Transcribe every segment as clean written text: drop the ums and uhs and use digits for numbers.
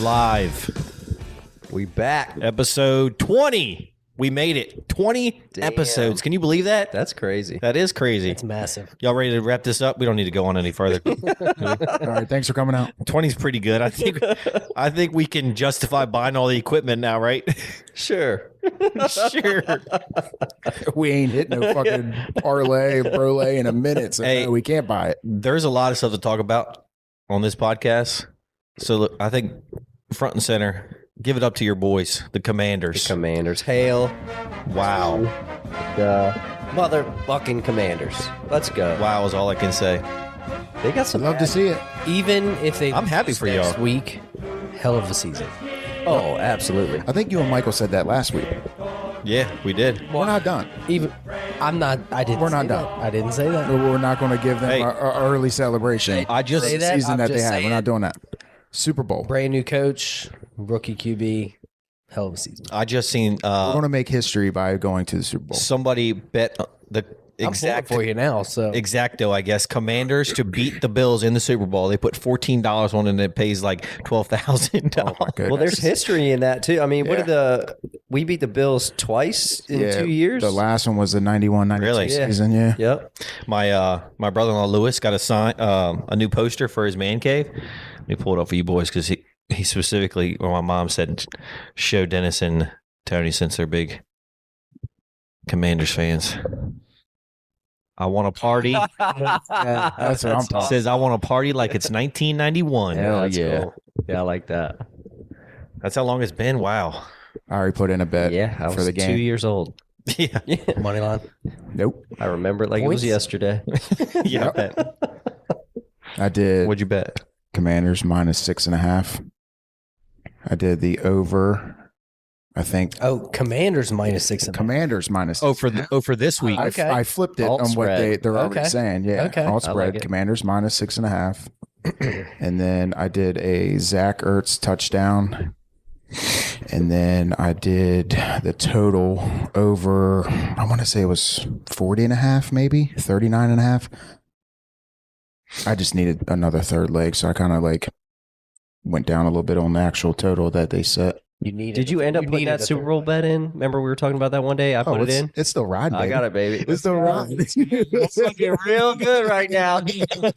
live. We back. Episode 20. We made it. 20 episodes. Can you believe that? That's crazy. That is crazy. It's massive. Y'all ready to wrap this up? We don't need to go on any further. All right, thanks for coming out. 20 is pretty good. I think we can justify buying all the equipment now, right? Sure. Sure. We ain't hitting no fucking parlay, Brolay in a minute, so Hey. no, we can't buy it. There's a lot of stuff to talk about on this podcast. So look, I think front and center, give it up to your boys, the Commanders. Commanders. Hail Wow. the motherfucking Commanders. Let's go. Wow is all I can say. They got some. Love to see it. Even if they I'm happy lose for next y'all. week, hell of a season. Oh, absolutely. I think you and Michael said that last week. Yeah, we did. We're not done. Even I'm not. I didn't. We're not say done. that. I didn't say that. We're not going to give them Hey. our early celebration. I just Say that? Season I'm that they just had. saying. We're not doing that. Super Bowl. Brand new coach, rookie QB, hell of a season. I just seen We're going to make history by going to the Super Bowl. somebody bet the Exact for you now. So exacto, I guess, Commanders to beat the Bills in the Super Bowl. They put $14 on it and it pays like $12,000. Well, there's history in that too. I mean, we beat the Bills twice in 2 years. The last one was the 91-92 Really? season, yeah. Yep. My brother-in-law Lewis got a new poster for his man cave. Let me pull it up for you boys because he specifically, or my mom said, show Dennis and Tony since they're big Commanders fans. I want a party. That's what I'm talking. Says I want a party like it's 1991. Hell That's yeah. cool. Yeah, I like that. That's how long it's been. Wow. I already put in a bet Yeah, I for was the 2 game. years old. Yeah. money line. Nope. I remember it like it was Points? yesterday. Yeah. I bet. I did What'd you bet? Commanders minus 6.5. I did the over, I think. Oh, Commanders minus 6.5. Commanders minus. For this week. I, Okay. I flipped it Alt on what spread. they're already Okay. saying. Yeah. Okay. All I spread. like it. Commanders minus 6.5. And then I did a Zach Ertz touchdown. And then I did the total over, I want to say it was 40.5, maybe 39.5. I just needed another third leg. So I kind of like went down a little bit on the actual total that they set. You need. Did you end up putting that Super Bowl bet in? Remember we were talking about that one day? I put it in. It's still riding, I baby. got it, baby. It's still riding. It's looking real good right now.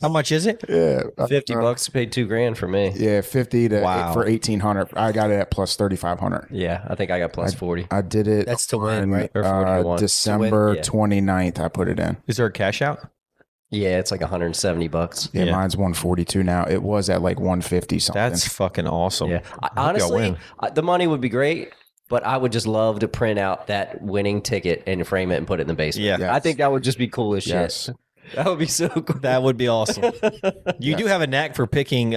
How much is it? Yeah. $50 paid $2,000 for me. Yeah, 50 to Wow. for 1,800. I got it at plus 3,500. Yeah, I think I got plus 40. I did it. That's to win, on, right? Or 40 to 1. December Yeah. 29th. I put it in. Is there a cash out? Yeah, it's like $170. Yeah, Yeah. mine's 142 now. It was at like 150 something. That's fucking awesome. Yeah, hope y'all honestly, win. the money would be great, but I would just love to print out that winning ticket and frame it and put it in the basement. Yeah. Yes. I think that would just be cool as shit. Yes. That would be so cool. That would be awesome. You do have a knack for picking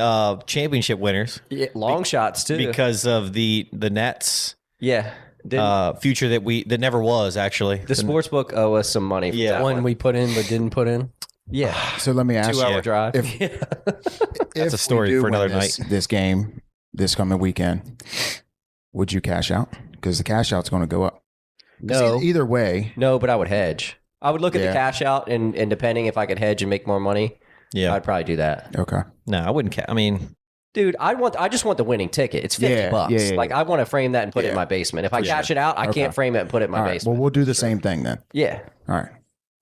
championship winners Yeah, long shots too. because of the Nets yeah, future that never was actually. the sports book owe us some money. For Yeah. that one we put in but didn't put in. Yeah, So let me ask 2 hour you. drive. If a story we do for another win this game this coming weekend, would you cash out? Because the cash out's going to go up. 'Cause No, Either way, no, but I would hedge. I would look at Yeah. the cash out and depending if I could hedge and make more money, Yeah. I'd probably do that. okay. No, I wouldn't. I mean, Dude, I just want the winning ticket. It's $50. Yeah. Like I want to frame that and put it in Yeah. my basement. If I cash it out, I can't frame it and put it in my All right. basement. Well, we'll do the same thing then. Yeah. All right.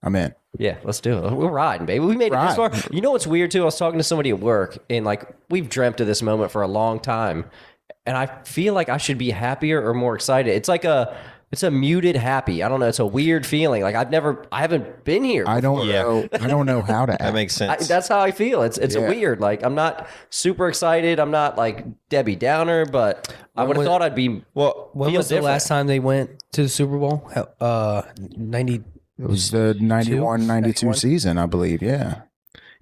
I'm in. Yeah, let's do it. We're riding, baby. We made it this far. Ride. You know what's weird too? I was talking to somebody at work, and like we've dreamt of this moment for a long time, and I feel like I should be happier or more excited. It's a muted happy. I don't know. It's a weird feeling. Like I haven't been here. I don't know. I don't know how to act. that makes sense. That's how I feel. It's Yeah. weird. Like I'm not super excited. I'm not like Debbie Downer, but I would have thought I'd be. well, When Feel was the different. last time they went to the Super Bowl? 90. It was the 91-92 91? season, I believe. Yeah.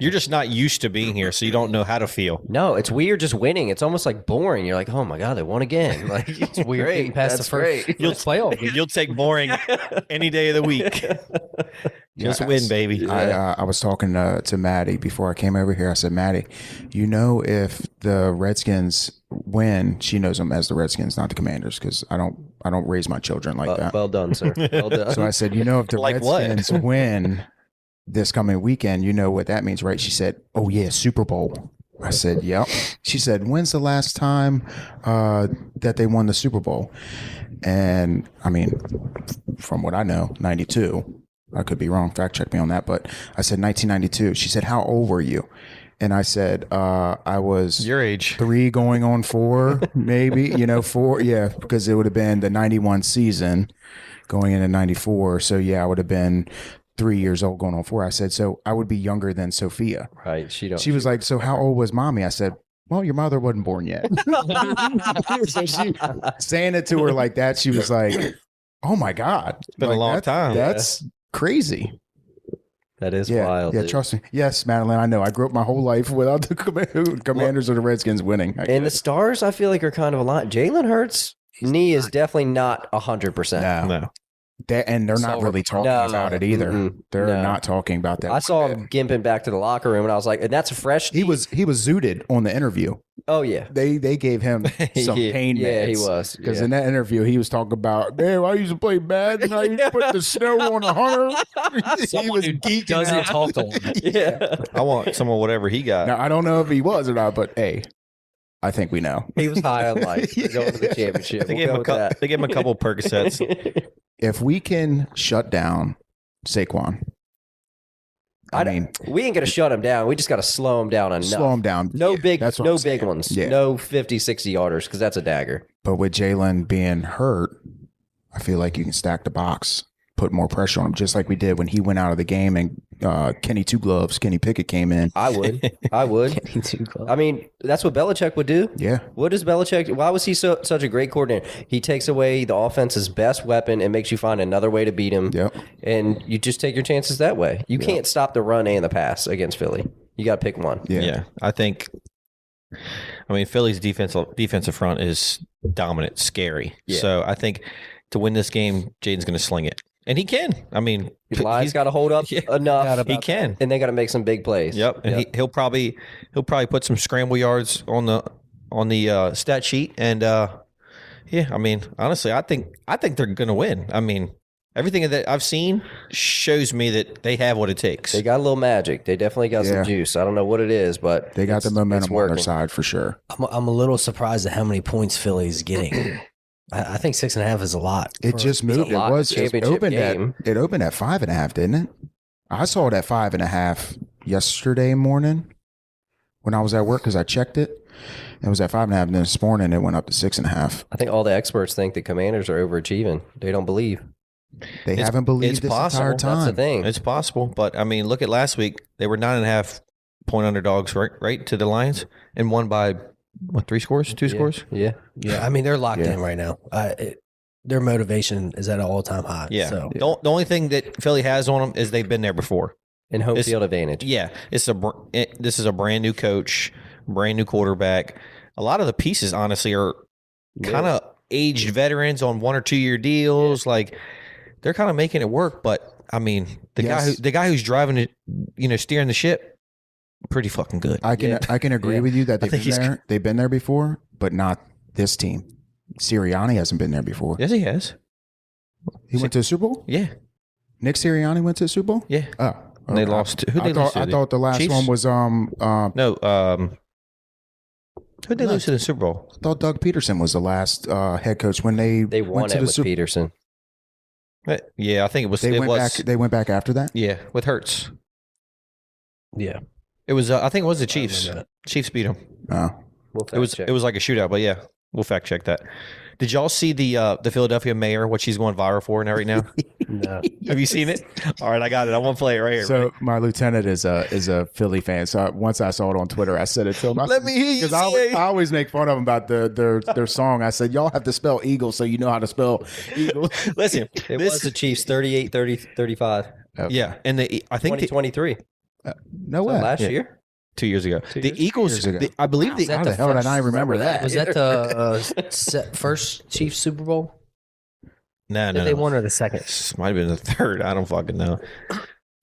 you're just not used to being here, so you don't know how to feel. No, it's weird just winning. It's almost like boring. You're like, oh my god, they won again. Like it's Weird great. getting past That's the first great. playoff. You'll take boring any day of the week. Just Yes. win, baby. I was talking to Maddie before I came over here. I said, Maddie, you know, if the Redskins win, she knows them as the Redskins, not the Commanders, because I don't raise my children like that. Well done, sir. Well done. So I said, you know, if the Like what? Redskins win this coming weekend, you know what that means, right? She said, oh yeah, Super Bowl. I said, yep. She said, when's the last time that they won the Super Bowl? And I mean, from what I know, 92. I could be wrong. Fact check me on that. But I said 1992. She said, how old were you? And I said, I was Your age. 3 going on 4, maybe, 4. Yeah, because it would have been the 91 season going into 94. So yeah, I would have been 3 years old going on 4. I said, so I would be younger than Sophia. Right. She was like, so how old was mommy? I said, well, your mother wasn't born yet. So she saying it to her like that, she was like, oh my God. It's been a long time. That's crazy. That is Yeah, wild. yeah, dude. trust me. Yes, Madeline, I know. I grew up my whole life without the Commanders or the Redskins winning. And the stars, I feel like, are kind of aligned. Jalen Hurts' knee is definitely not 100%. No. And they're not really talking about it either. They're not talking about that. I saw him gimping back to the locker room, and I was like, and that's a fresh. He was zooted on the interview. Oh, yeah. They gave him some pain meds. Yeah, he was. Because in that interview, he was talking about, man, I used to play Madden. I used to put the snow on the hunter. He was geeking Doesn't out. talk a lot. Yeah. I want some of whatever he got. Now, I don't know if he was or not, but hey, I think we know. He was high on life. They're going to the championship. They We'll gave, go him a with couple, that. they gave him a couple Percocets. If we can shut down Saquon, I mean, we ain't going to shut him down. We just got to slow him down enough. slow him down. No Yeah, big, that's what no I'm big saying. ones. Yeah. No 50, 60 yarders because that's a dagger. But with Jalen being hurt, I feel like you can stack the box, put more pressure on him, just like we did when he went out of the game and Kenny Pickett came in. I would. I would. I mean, that's what Belichick would do. Yeah. What does Belichick? Why was he such a great coordinator? He takes away the offense's best weapon and makes you find another way to beat him. Yep. And you just take your chances that way. You can't stop the run and the pass against Philly. You got to pick one. Yeah. I think. I mean, Philly's defensive front is dominant, scary. Yeah. So I think to win this game, Jaden's going to sling it, and he can. I mean, His line's got to hold up enough. he can. And they got to make some big plays. Yep, and he'll probably put some scramble yards on the stat sheet, and yeah, I mean, honestly, I think they're gonna win. I mean, everything that I've seen shows me that they have what it takes. They got a little magic. They definitely got Yeah. some juice. I don't know what it is, but They got the momentum on working. their side for sure. I'm a little surprised at how many points Philly's getting. I think 6.5 is a lot. It just moved. It lot was for a it championship opened game. at 5.5, didn't it? I saw it at 5.5 yesterday morning when I was at work because I checked it. It was at 5.5, and then this morning it went up to 6.5. I think all the experts think the Commanders are overachieving. They don't believe. They It's- haven't believed it's this possible. entire That's That's the time. thing. It's possible, but I mean, look at last week. They were 9.5 point underdogs, right to the Lions, and won by what, 3 scores, 2 scores? Yeah. Yeah, I mean they're locked Yeah. in right now. Their motivation is at an all-time high. Yeah. So The only thing that Philly has on them is they've been there before. And home It's- field advantage. Yeah, this is a brand new coach, brand new quarterback. A lot of the pieces, honestly, are kind of aged veterans on 1 or 2 year deals. Like they're kind of making it work. But I mean, Yes. the guy who's driving it, steering the ship, pretty fucking good. I can agree Yeah. with you that I they've think been he's- there. They've been there before, but not this team. Sirianni hasn't been there before. Yes, he has. He went to the Super Bowl. Yeah, Nick Sirianni went to the Super Bowl. yeah. Oh, And they okay. lost. Who they I lose thought, to? I thought the last Chiefs? one was No. Who did they No. lose to the Super Bowl? I thought Doug Peterson was the last head coach when they They won went to it the with Super. Peterson. Yeah, I think it was. They it went was. back. They went back after that. Yeah, with Hurts. yeah, It was. I think it was the I Chiefs. remember Chiefs beat them. Oh, We'll It was. fact-check. It was like a shootout. But yeah, we'll fact check that. Did y'all see the Philadelphia mayor? What she's going viral for now? Right now, no. have you seen it? All right, I got it. I want to play it right here. so my lieutenant is a Philly fan. So once I saw it on Twitter, I said it to him. Let me hear you because I say. always make fun of them about their song. I said, y'all have to spell Eagles so you know how to spell Eagles. Listen, It was the Chiefs 38, 30, 35. yeah, and I think 2023. No way. Last Yeah. year? 2 years ago, the years? Eagles. Years ago. I believe the How the hell did I remember that? Was that the first Chiefs Super Bowl? no, Did no, they no. won or the second? This might have been the third. I don't fucking know.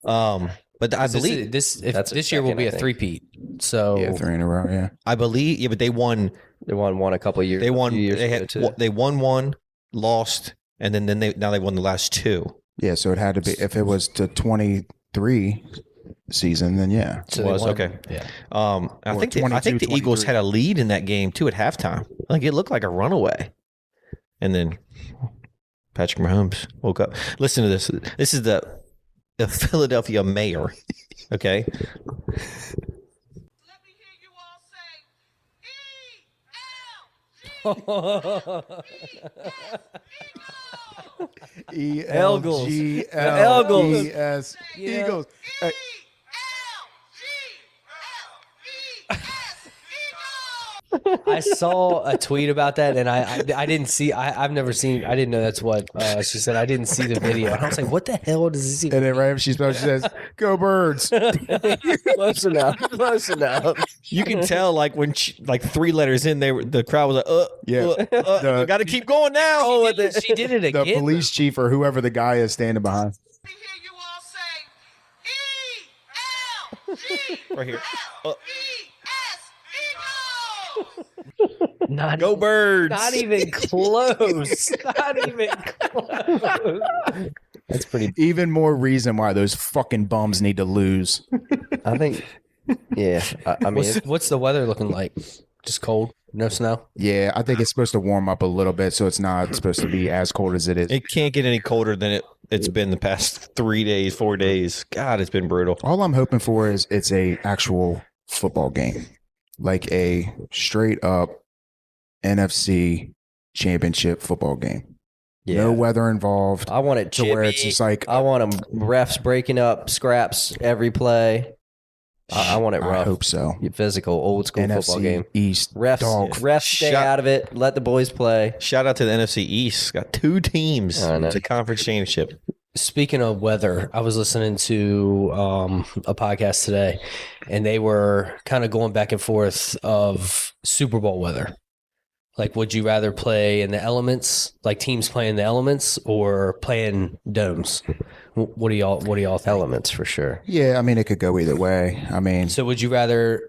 But I believe this That's this a year will second, be I a think. three-peat. So Yeah, 3 in a row. Yeah. Yeah, but they won. They won one a couple of years. They a won. few years They ago, had. too. They won one, lost, and then they won the last 2. Yeah. So it had to be if it was to 23. season, then yeah. So Was they won. okay. Yeah. I Or think the Eagles 22-23. had a lead in that game too at halftime. Like it looked like a runaway, and then Patrick Mahomes woke up. Listen to this. This is the Philadelphia mayor. Okay. Let me hear you all say ELGLES. Eagles. Hey, I saw a tweet about that, and I didn't see. I've never seen. I didn't know that's what she said. I didn't see the video, and I was like, "What the hell does this even?" and then right after she says, "Go Birds." Close enough. Close enough. You can tell, like when like 3 letters in, the crowd was like, Yeah. got to keep going now." Oh, she did it The again. police chief or whoever the guy is standing behind. Let me hear you all say Right here. Not Go Birds. Not even close. Not even close. That's pretty. Even more reason why those fucking bums need to lose. I think, yeah. I mean, What's the weather looking like? Just cold, no snow. Yeah, I think it's supposed to warm up a little bit, so it's not supposed to be as cold as it is. It can't get any colder than it's been the past 3 days, 4 days. God, it's been brutal. All I'm hoping for is it's a actual football game, like a straight up NFC championship football game. yeah. No weather involved. I want it To where it's chippy. just like I want them refs breaking up scraps every play. I want it I rough. hope so. Physical, old school NFC football game. East Refs, dog. refs stay Shut- out of it. Let the boys play. Shout out to the NFC East. Got 2 teams. I know. It's a conference championship. Speaking of weather, I was listening to a podcast today, and they were kind of going back and forth of Super Bowl weather. Like, would you rather play in the elements, like teams playing the elements, or playing domes? What do y'all think? Elements for sure. Yeah, I mean, it could go either way. I mean, So, would you rather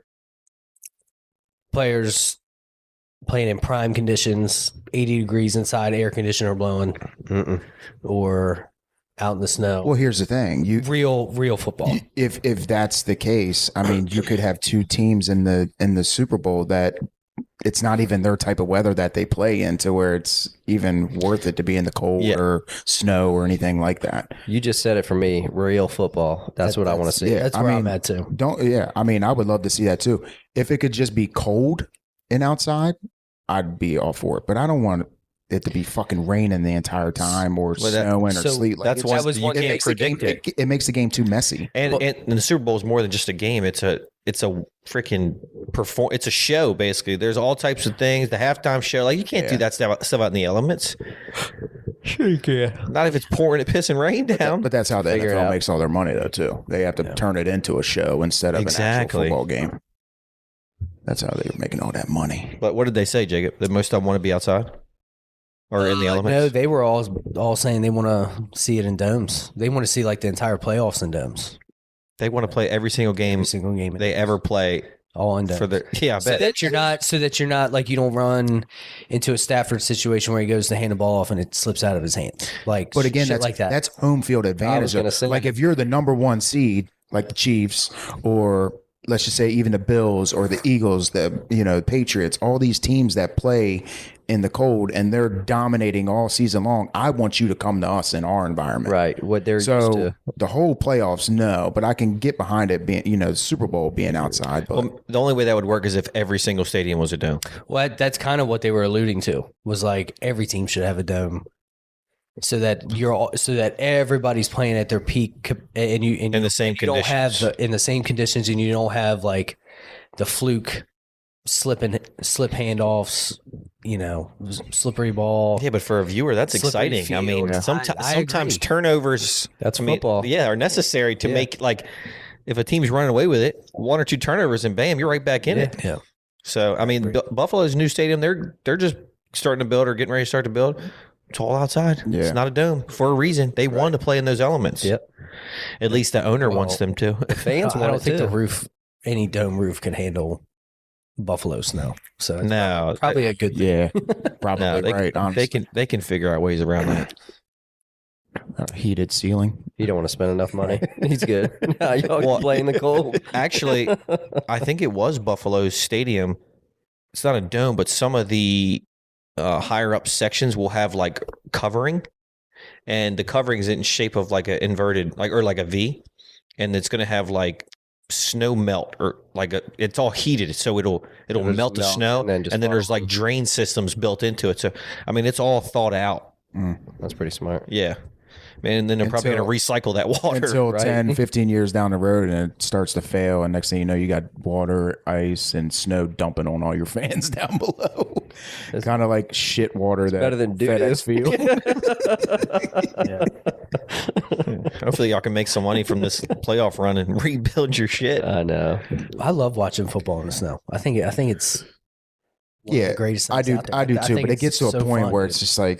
players playing in prime conditions, 80 degrees inside, air conditioner blowing, Mm-mm. or out in the snow? well, here's the thing. Real football. If that's the case, I mean, you could have 2 teams in the Super Bowl that it's not even their type of weather that they play in, to where it's even worth it to be in the cold Yeah. or snow or anything like that. You just said it for me. Real football. That's what I want to see. yeah. That's I where mean, I'm at too. I mean, I would love to see that too. If it could just be cold and outside, I'd be all for it. But I don't want it to be fucking raining the entire time or Well, that- snowing or so sleet. Like, That's it's why just- you can't makes the game- predict it. It makes the game too messy. And the Super Bowl is more than just a game. It's a freaking It's a show basically. There's all types of things. The halftime show, like you can't do that stuff out in the elements. Sure you can. Not if it's pouring, pissing rain down. But that's how the Figure it NFL out. makes all their money, though, too. They have to turn it into a show instead of an actual Exactly. football game. That's how they're making all that money. But what did they say, Jacob? That most of them want to be outside or in the elements. No, they were all saying they want to see it in domes. They want to see like the entire playoffs in domes. They want to play every single game Every single game in they ever play all in domes. for the. Yeah, I so bet. that you're not like you don't run into a Stafford situation where he goes to hand the ball off and it slips out of his hands. Like, But again, shit that's like that. that's home field advantage. gonna say- Like if you're the number 1 seed, like the Chiefs, or let's just say even the Bills or the Eagles, the Patriots, all these teams that play in the cold and they're dominating all season long. I want you to come to us in our environment. Right. What they're used So to. the whole playoffs, no, but I can get behind it being, the Super Bowl being outside. But Well, the only way that would work is if every single stadium was a dome. Well, that's kind of what they were alluding to. Was like every team should have a dome, so that everybody's playing at their peak, and you In the same you don't have conditions. in the same conditions, and you don't have like the fluke slip handoffs, slippery ball. Yeah, but for a viewer, that's Slippery exciting. I mean, field. I sometimes agree. turnovers. That's I mean, football. Yeah, are necessary to make like if a team's running away with it, 1 or 2 turnovers and bam, you're right back in it. Yeah. So I mean, Buffalo's new stadium, they're just starting to build or getting ready to start to build. It's all outside. Yeah. It's not a dome for a reason. They want to play in those elements. Yep. At least the owner wants them to. Fans I want don't it think too. the roof, any dome roof, can handle Buffalo snow. So it's No, probably a good thing. yeah, probably no, right. Honestly. they can figure out ways around that. Heated ceiling. You don't want to spend enough money. He's good. Nah, y'all can play in the cold. Actually, I think it was Buffalo's stadium. It's not a dome, but some of the higher up sections will have like covering, and the covering is in shape of like an inverted, like a V, and it's going to have like snow melt or it's all heated, so it'll melt the snow, and then there's like drain systems built into it. So I mean, it's all thought out. That's pretty smart. Yeah. Man, and then they're probably going to recycle that water. Until right? 10, 15 years down the road, and it starts to fail. And next thing you know, you got water, ice, and snow dumping on all your fans down below. It's kind of like shit water that better than FedEx Field. Hopefully y'all can make some money from this playoff run and rebuild your shit. I know. I love watching football in the snow. I think it's one of Yeah, the greatest I things do. out there. I do too. think But it gets to it's a so point fun, where dude. it's just like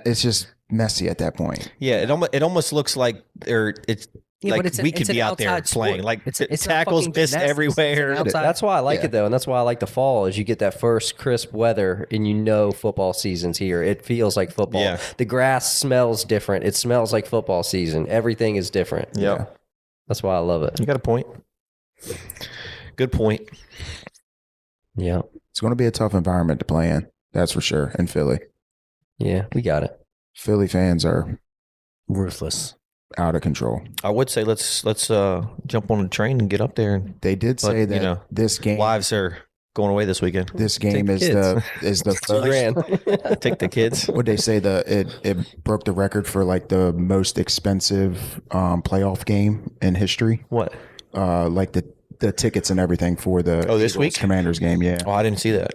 it's just messy at that point. Yeah, it almost looks like it's Yeah, like but it's we could an be out there outside sport. playing. Like It's tackles fucking missed gymnastics. everywhere. It's an outside- That's why I like it though, and that's why I like the fall. Is you get that first crisp weather, and you know football season's here. It feels like football. Yeah. The grass smells different. It smells like football season. Everything is different. Yeah. That's why I love it. You got a point. Good point. Yeah, It's going to be a tough environment to play in. That's for sure. In Philly, yeah, we got it. Philly fans are Ruthless. out of control. I would say let's jump on a train and get up there. And They did say that this game, wives are going away this weekend. this game Take the is the first. $2,000. Take the kids. Would they say it broke the record for like the most expensive playoff game in history? What? Like the tickets and everything for the this Eagles week? Commanders game. Yeah, Oh, I didn't see that.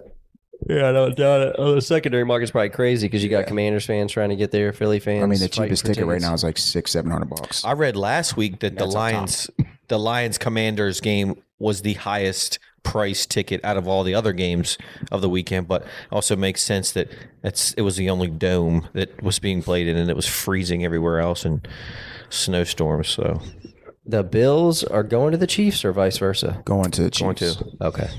Yeah, I don't doubt it. Oh, the secondary market's probably crazy because you got Commanders fans trying to get there, Philly fans. I mean the fighting cheapest for ticket right tickets. now is like $600-700. I read last week that the Lions Commanders game was the highest price ticket out of all the other games of the weekend, but also makes sense that it was the only dome that was being played in, and it was freezing everywhere else and snowstorms. So The Bills are going to the Chiefs or vice versa? Going to the Chiefs. going to. Okay.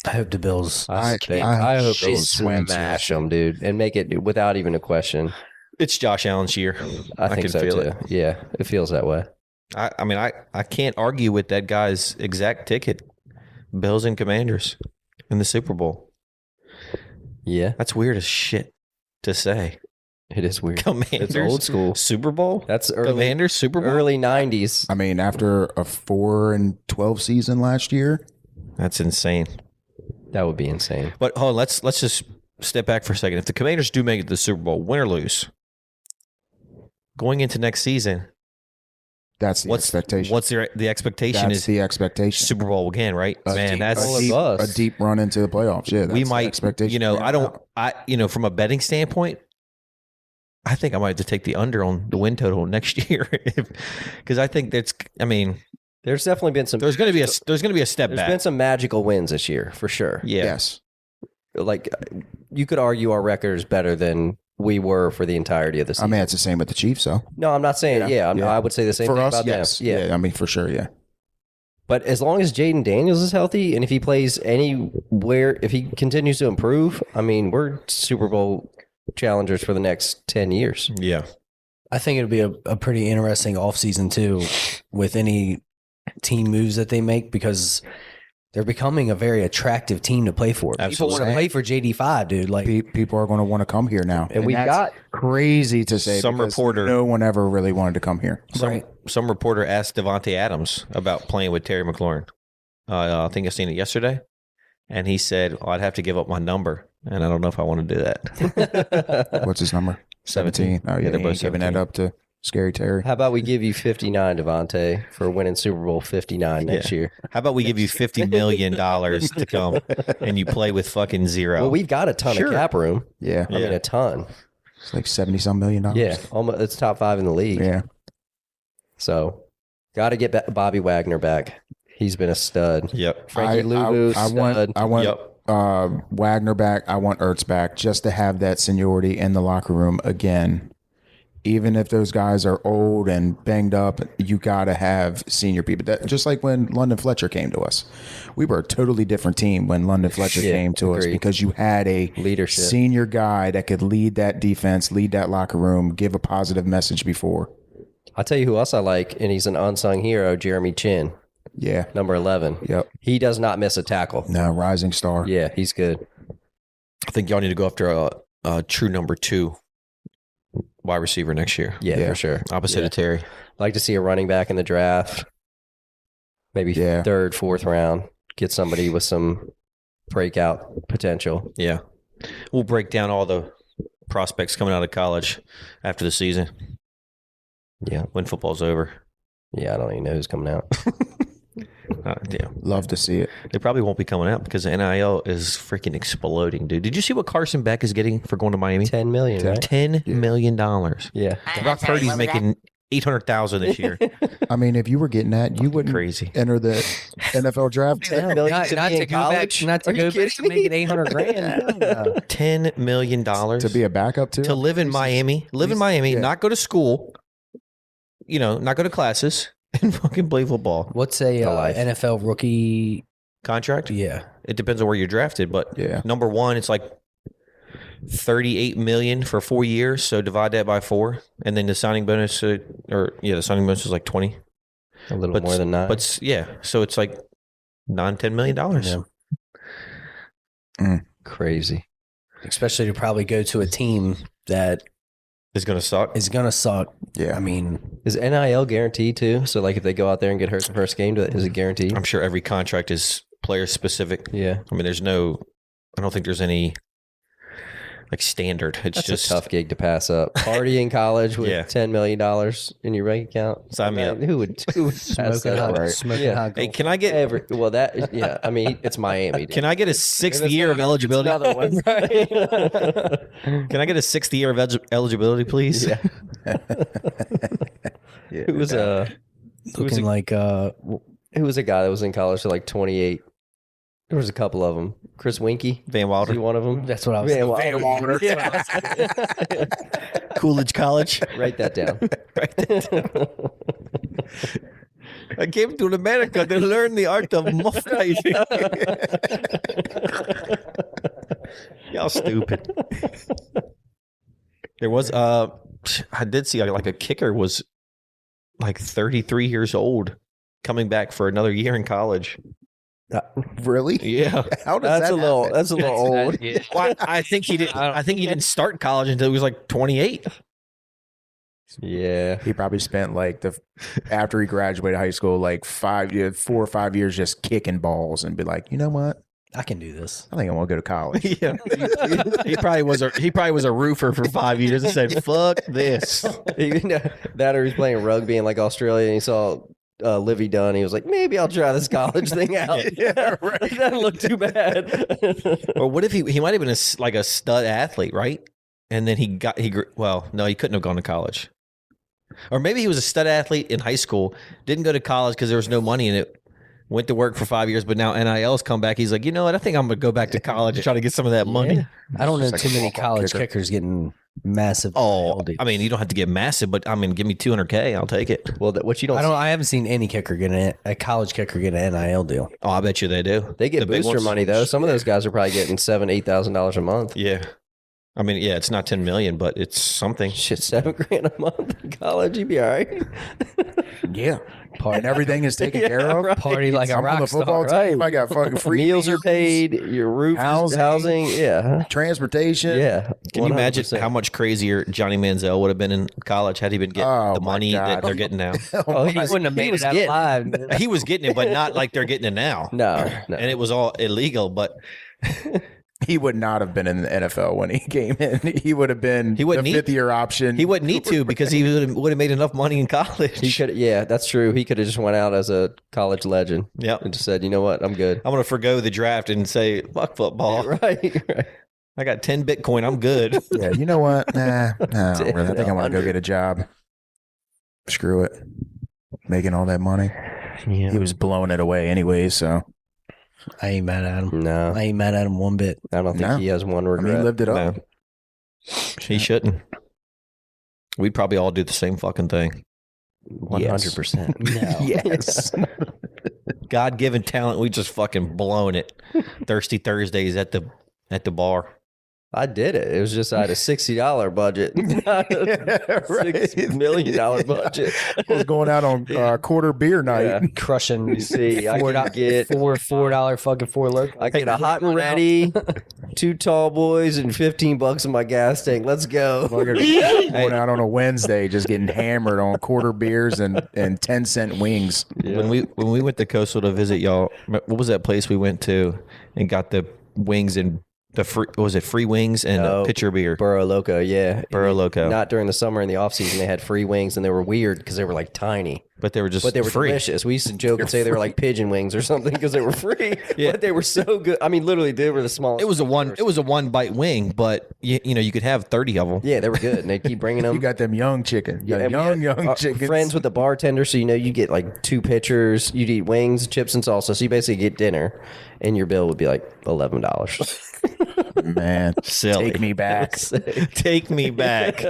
I hope the Bills. I hope they smash them, dude, and make it without even a question. It's Josh Allen's year. I think can so feel too. it. Yeah, it feels that way. I mean, I can't argue with that guy's exact ticket. Bills and Commanders in the Super Bowl. Yeah, That's weird as shit to say. it is weird. Commanders, It's old school. Super Bowl. That's early, Commanders Super Bowl. early '90s. I mean, after a 4-12 season last year, That's insane. That would be insane. But hold on, let's just step back for a second. If the Commanders do make it to the Super Bowl, win or lose, going into next season, that's the expectation. What's the expectation That's is the expectation. Super Bowl again, right? Man, that's All of us. a deep run into the playoffs. Yeah, that's we the might. expectation. You know, Yeah. from a betting standpoint, I think I might have to take the under on the win total next year because I think that's. I mean, There's definitely been some. there's going to be a step There's back. been some magical wins this year for sure. Yeah. Yes. Like you could argue our record is better than we were for the entirety of the I season. mean, it's the same with the Chiefs, though. No, I'm not saying. Yeah, Yeah. I would say the same For thing us, about yes. them. Yeah. I mean, for sure, yeah. But as long as Jaden Daniels is healthy and if he plays anywhere, if he continues to improve, I mean, we're Super Bowl challengers for the next 10 years. Yeah. I think it'll be a pretty interesting offseason too with any team moves that they make because they're becoming a very attractive team to play for. People Absolutely. want to play for JD5, dude. Like People are going to want to come here now. And we've that's got- crazy to say. Some because reporter- No one ever really wanted to come here. Some reporter asked Devontae Adams about playing with Terry McLaurin. I think I seen it yesterday, and he said, I'd have to give up my number, and I don't know if I want to do that. What's his number? 17. Oh, yeah. they're He both ain't giving that 17. up to Scary Terry. How about we give you 59, Devontae, for winning Super Bowl 59 next year? How about we give you $50 million to come, and you play with fucking zero? Well, we've got a ton Sure. of cap room. Yeah. I mean, a ton. It's like $70-some million. Yeah, almost, it's top 5 in the league. Yeah. So, got to get Bobby Wagner back. He's been a stud. Yep. Frankie Louvu, stud. I want Yep. Wagner back. I want Ertz back just to have that seniority in the locker room again. even if those guys are old and banged up, you got to have senior people. That, just like when London Fletcher came to us. We were a totally different team when London Fletcher came to us because you had a Leadership. senior guy that could lead that defense, lead that locker room, give a positive message before. I'll tell you who else I like, and he's an unsung hero, Jeremy Chin, Yeah. number 11. Yep. He does not miss a tackle. No, rising star. Yeah, he's good. I think y'all need to go after a true number 2 wide receiver next year. Yeah, for sure. Opposite of Terry. I'd like to see a running back in the draft, maybe third, fourth round. Get somebody with some breakout potential. Yeah. We'll break down all the prospects coming out of college after the season Yeah. when football's over. Yeah, I don't even know who's coming out. Yeah. Love to see it. They probably won't be coming out because the NIL is freaking exploding, dude. Did you see what Carson Beck is getting for going to Miami? $10 million, right? $10 million. Yeah. Brock Purdy's making $800,000 this year. I mean, if you were getting that, you wouldn't Crazy. enter the NFL draft. $10 million Not be to in go back, college? not to Are you go back to kidding me? making 800 grand. $10 million To be a backup too. to live in Miami, yeah. not go to school, not go to classes, and fucking play football. What's a life. NFL rookie? Contract? Yeah. It depends on where you're drafted, but Yeah. number 1, it's like $38 million for 4 years. So divide that by 4, and then the signing bonus, the signing bonus is like 20. A little But more than 9. But so it's like $10 million. Yeah. Crazy. Especially to probably go to a team that It's gonna suck. is going to suck. Yeah. I mean, Is NIL guaranteed too? So like if they go out there and get hurt the first game, is it guaranteed? I'm sure every contract is player specific. Yeah. I mean, I don't think there's any like standard. It's That's just a tough gig to pass up. Party in college with Yeah. $10 million in your bank account. Sign me up. Who would pass smoking that hot, up? smoking Yeah. hot Hey, gold. can I get I mean, it's Miami. Dude. can I get a 6th year of eligibility? Another one. Can I get a 6th year of eligibility, please? Yeah. Yeah, Who was a Looking like who was a guy that was in college at like 28? There was a couple of them. Chris Winkie, Van was Wilder, he one of them? that's what I was Van thinking. Wilder. Yeah. Coolidge College. Write that down. I came to America to learn the art of muff diving. Y'all stupid. There was I did see like a kicker was like 33 years old coming back for another year in college. Really? Yeah. How does That's that a little. happen? That's a little old. Well, I think he didn't. I think he didn't start college until he was like 28. Yeah. He probably spent like after he graduated high school, like 4 or 5 years just kicking balls and be like, you know what? I can do this. I think I want to go to college. Yeah. He probably was a roofer for 5 years and said, "Fuck this." That or he's playing rugby in like Australia and he saw Livy Dunn. He was like, maybe I'll try this college thing out. Yeah, right. It doesn't look too bad. Or what if he might have been like a stud athlete, right? And then he couldn't have gone to college. Or maybe he was a stud athlete in high school, didn't go to college because there was no money in it. Went to work for 5 years, but now NIL's come back. He's like, you know what? I think I'm gonna go back to college and try to get some of that money. Yeah. I don't know Just like too a many walk-on college kicker. kickers getting massive. Oh, NIL deals. I mean, you don't have to get massive, but I mean, give me $200K, I'll take it. Well, what you don't, I haven't seen any kicker get a college kicker get an NIL deal. Oh, I bet you they do. they get The big booster ones? money though. Some of those guys are probably getting $7,000-8,000 a month. Yeah. I mean, yeah, it's not 10 million, but it's something. Shit, $7,000 a month in college, you'd be all right. Yeah. And everything is taken care of. right. Party like a I'm on the rock football star. team. I got fucking free Meals are meals, paid, your roof, housing, yeah, transportation. yeah. Can you imagine 100%. how much crazier Johnny Manziel would have been in college had he been getting Oh, the my money that God. they're getting now? Oh, He wouldn't have he made was it out getting- alive. He was getting it, but not like they're getting it now. No. And it was all illegal, but He would not have been in the NFL when he came in. He would have been He wouldn't the need- 5th-year option. he wouldn't need to because he would have made enough money in college. He could, yeah, that's true. He could have just went out as a college legend Yep. and just said, you know what, I'm good. I'm going to forgo the draft and say, fuck football. Right. I got 10 Bitcoin. I'm good. Yeah, you know what? Nah, I don't really. I think I want to go get a job. Screw it. Making all that money. He was blowing it away anyway, so I ain't mad at him. No, I ain't mad at him one bit. I don't think No. he has one I regret. mean, he lived it up. No. He shouldn't. we'd probably all do the same fucking thing. 100%. No. Yes. God-given talent. We just fucking blown it. Thirsty Thursdays at the bar. I did it. It was just I had a $60 budget, not a $6 million budget. I was going out on quarter beer night. Yeah. Crushing. You see, I could get $4 fucking four local. I get a hot and ready, 2 tall boys, and $15 in my gas tank. Let's go. Going out on a Wednesday, just getting hammered on quarter beers and 10-cent wings. When we went to Coastal to visit y'all, what was that place we went to and got the wings and the free, was it free wings and a pitcher of beer? Burro Loco, yeah. Burro Loco. Not during the summer in the off season. They had free wings and they were weird because they were like tiny, But they were just but they were free. delicious. We used to joke and say they were like pigeon wings or something because they were free. But they were so good. I mean, literally, they were the smallest. It was a one bite wing, but you know you could have 30 of them. Yeah, they were good, and they keep bringing them. You got them young chicken. You got And we had, young chickens. friends with the bartender, so you get like 2 pitchers. You'd eat wings, chips, and salsa. So you basically get dinner, and your bill would be like $11. Man, Silly. take me back. Take me back.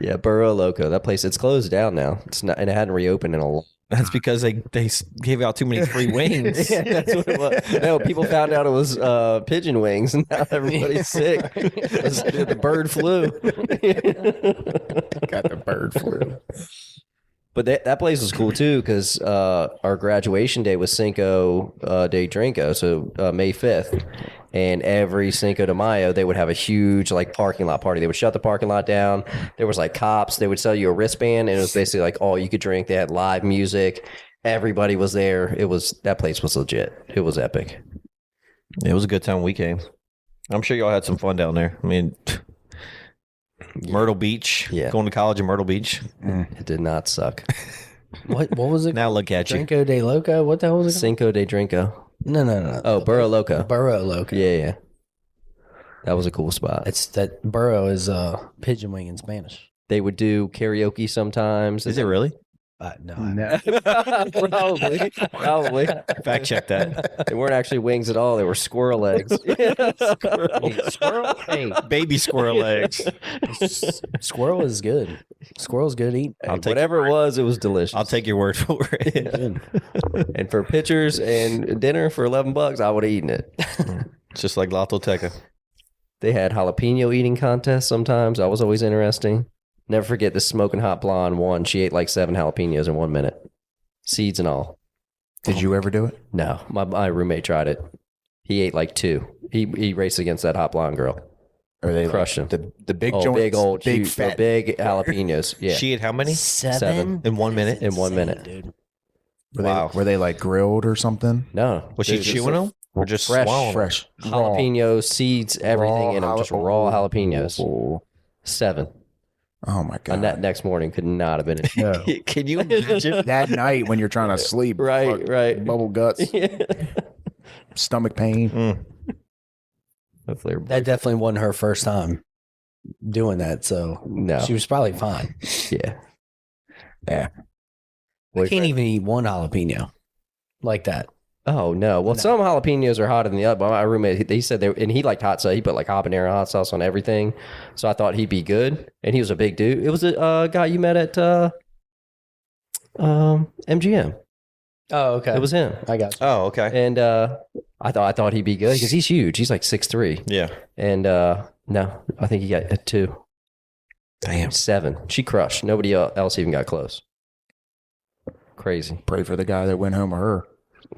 Yeah, Burro Loco. That place, it's closed down now. It's not, and it hadn't reopened in a long. That's because they gave out too many free wings. That's what it was. No, people found out it was pigeon wings, and now everybody's sick. The bird flu. Got the bird flu. But that place was cool too because our graduation day was Cinco de Drinko, so May 5th. And every Cinco de Mayo, they would have a huge like parking lot party. They would shut the parking lot down. There was like cops. They would sell you a wristband, and it was basically like all you could drink. They had live music. Everybody was there. That place was legit. It was epic. It was a good time when we came. I'm sure y'all had some fun down there. I mean, Myrtle Beach. Yeah. Going to college in Myrtle Beach. It did not suck. What was it? Now look at you. Drinko de Loco? What the hell was it? Cinco de Drinko. No. Oh, Burro Loco. Burro Loco. Yeah. That was a cool spot. It's that burro is pigeon wing in Spanish. They would do karaoke sometimes. Is it really? No. Probably. Fact check that. They weren't actually wings at all. They were squirrel legs. Squirrel. Hey, Baby squirrel legs. squirrel is good. Squirrel's good eating. I'll take Whatever it was delicious. I'll take your word for it. And for pictures and dinner for $11, I would have eaten it. It's just like La Tolteca. They had jalapeno eating contests sometimes. That was always interesting. Never forget the smoking hot blonde one. She ate like 7 jalapenos in 1 minute. Seeds and all. Did you ever do it? No, my roommate tried it. He ate like 2. He raced against that hot blonde girl. Or they Crushed him. the big Oh, joints, big old, big huge, fat. big jalapenos. Yeah, She ate how many? 7 In 1 minute? in 1 minute. dude. Were they like grilled or something? No, Was she They're just chewing them? Or just fresh, swallowing 'em? Fresh jalapeno seeds, everything in them, just raw jalapenos. Oh, 7. oh my And god! that next morning could not have been. No. Can you imagine? That night when you're trying to sleep, Right, fuck, right. bubble guts, stomach pain. Hopefully, That definitely wasn't her first time doing that, so no, she was probably fine. yeah. Yeah, I can't even eat one jalapeno like that. Oh no! Well, some jalapenos are hotter than the other. But my roommate, he said and he liked hot sauce. He put like habanero hot sauce on everything. So I thought he'd be good. And he was a big dude. It was a guy you met at MGM. Oh, okay. It was him. I got you. Oh, okay. And I thought he'd be good because he's huge. He's like 6'3". Yeah. And no, I think he got a 2. Damn. 7. She crushed. Nobody else even got close. Crazy. pray for the guy that went home with her.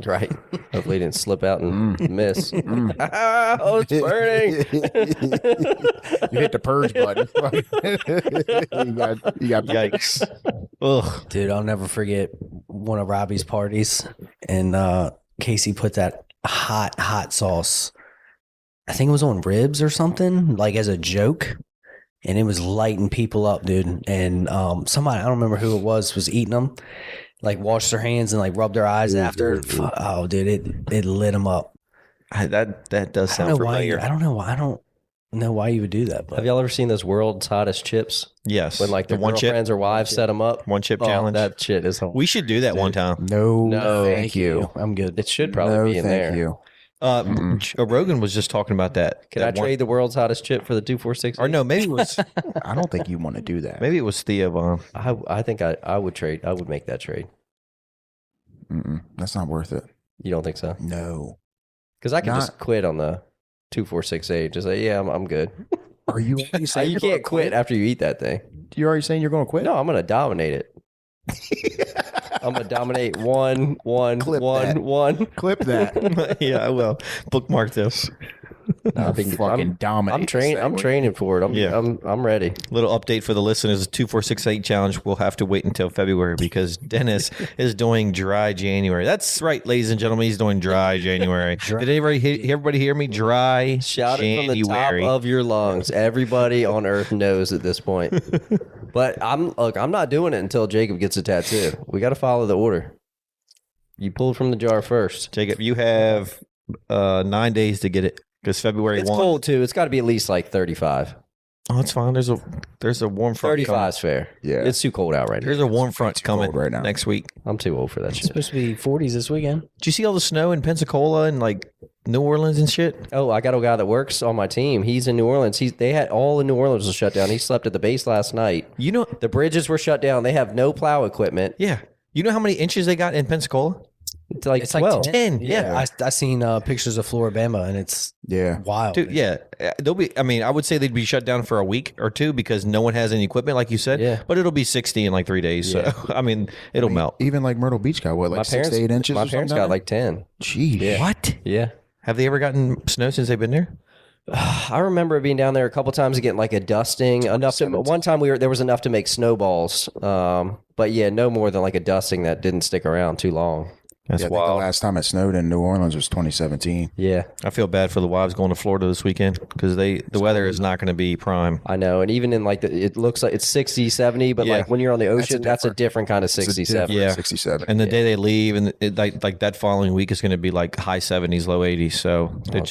Right. Hopefully he didn't slip out and miss. Oh, it's burning. You hit the purge button. you got Yikes. Ugh. Dude, I'll never forget one of Robbie's parties, and Casey put that hot sauce. I think it was on ribs or something, like as a joke, and it was lighting people up, dude. And somebody, I don't remember who it was eating them, like washed their hands and like rubbed their eyes after. Oh, dude, it lit them up. That does I sound don't know why. familiar. I don't know why you would do that. But Have y'all ever seen those world's hottest chips? Yes. When like the their one chip, girlfriends or wives set them up? one chip Oh, challenge. that shit is home. We should do that one time. no, No, thank you. I'm good. It should probably No, be in thank there. you. Rogan was just talking about that. Can I that one- trade the world's hottest chip for the 246? Or no, maybe it was I don't think you want to do that. maybe it was Thea Von. I think I would trade. I would make that trade. That's not worth it. You don't think so? No. Because I can Not- just quit on the 246A. Just say, yeah, I'm good. Are you already saying You you're can't gonna quit after you eat that thing. You're already saying you're going to quit? No, I'm gonna dominate it. I'm gonna dominate one. Clip that. Clip that. Yeah, I will bookmark this. I think fucking dominate. I'm training for it. Yeah. I'm ready. Little update for the listeners: the 2468 challenge. We'll have to wait until February because Dennis is doing dry January. That's right, ladies and gentlemen. He's doing dry January. Did everybody hear me? Dry Shout January. it from the top of your lungs. Everybody on earth knows at this point. But I'm not doing it until Jacob gets a tattoo. We got to follow the order. You pulled from the jar first. Jacob, you have 9 days to get it because February It's 1. cold too. It's got to be at least like 35. Oh, it's fine. There's a warm front. 35 is fair. Yeah. It's too cold out right now. There's a warm front too coming cold right now. next week. I'm too old for that It's shit. supposed to be 40s this weekend. Did you see all the snow in Pensacola and like New Orleans and shit? Oh, I got a guy that works on my team. He's in New Orleans. They had all in New Orleans was shut down. He slept at the base last night. You know, The bridges were shut down. They have no plow equipment. yeah. You know how many inches they got in Pensacola? It's like It's 12. like 10, Yeah, I seen pictures of Floribama, and it's Yeah. wild. Dude, yeah. They'll be, I mean, I would say they'd be shut down for a week or two because no one has any equipment, like you said. Yeah. But it'll be 60 in like 3 days. So, I mean, it'll melt. Even like Myrtle Beach got what, like My 6 parents, to 8 inches? My or parents something got down like 10. there? Jeez. What? Yeah. Have they ever gotten snow since they've been there? I remember being down there a couple times and getting like a dusting enough to, one time there was enough to make snowballs. But yeah, no more than like a dusting that didn't stick around too long. That's Yeah, I think the wild. last time it snowed in New Orleans was 2017. Yeah, I feel bad for the wives going to Florida this weekend because the weather is not going to be prime. I know. And even in like it looks like it's 60, 70, but Yeah. like when you're on the ocean, that's a different kind of It's a 67. different Yeah. 67. And the day they leave, and it, like that following week is going to be like high 70s, low 80s. So it's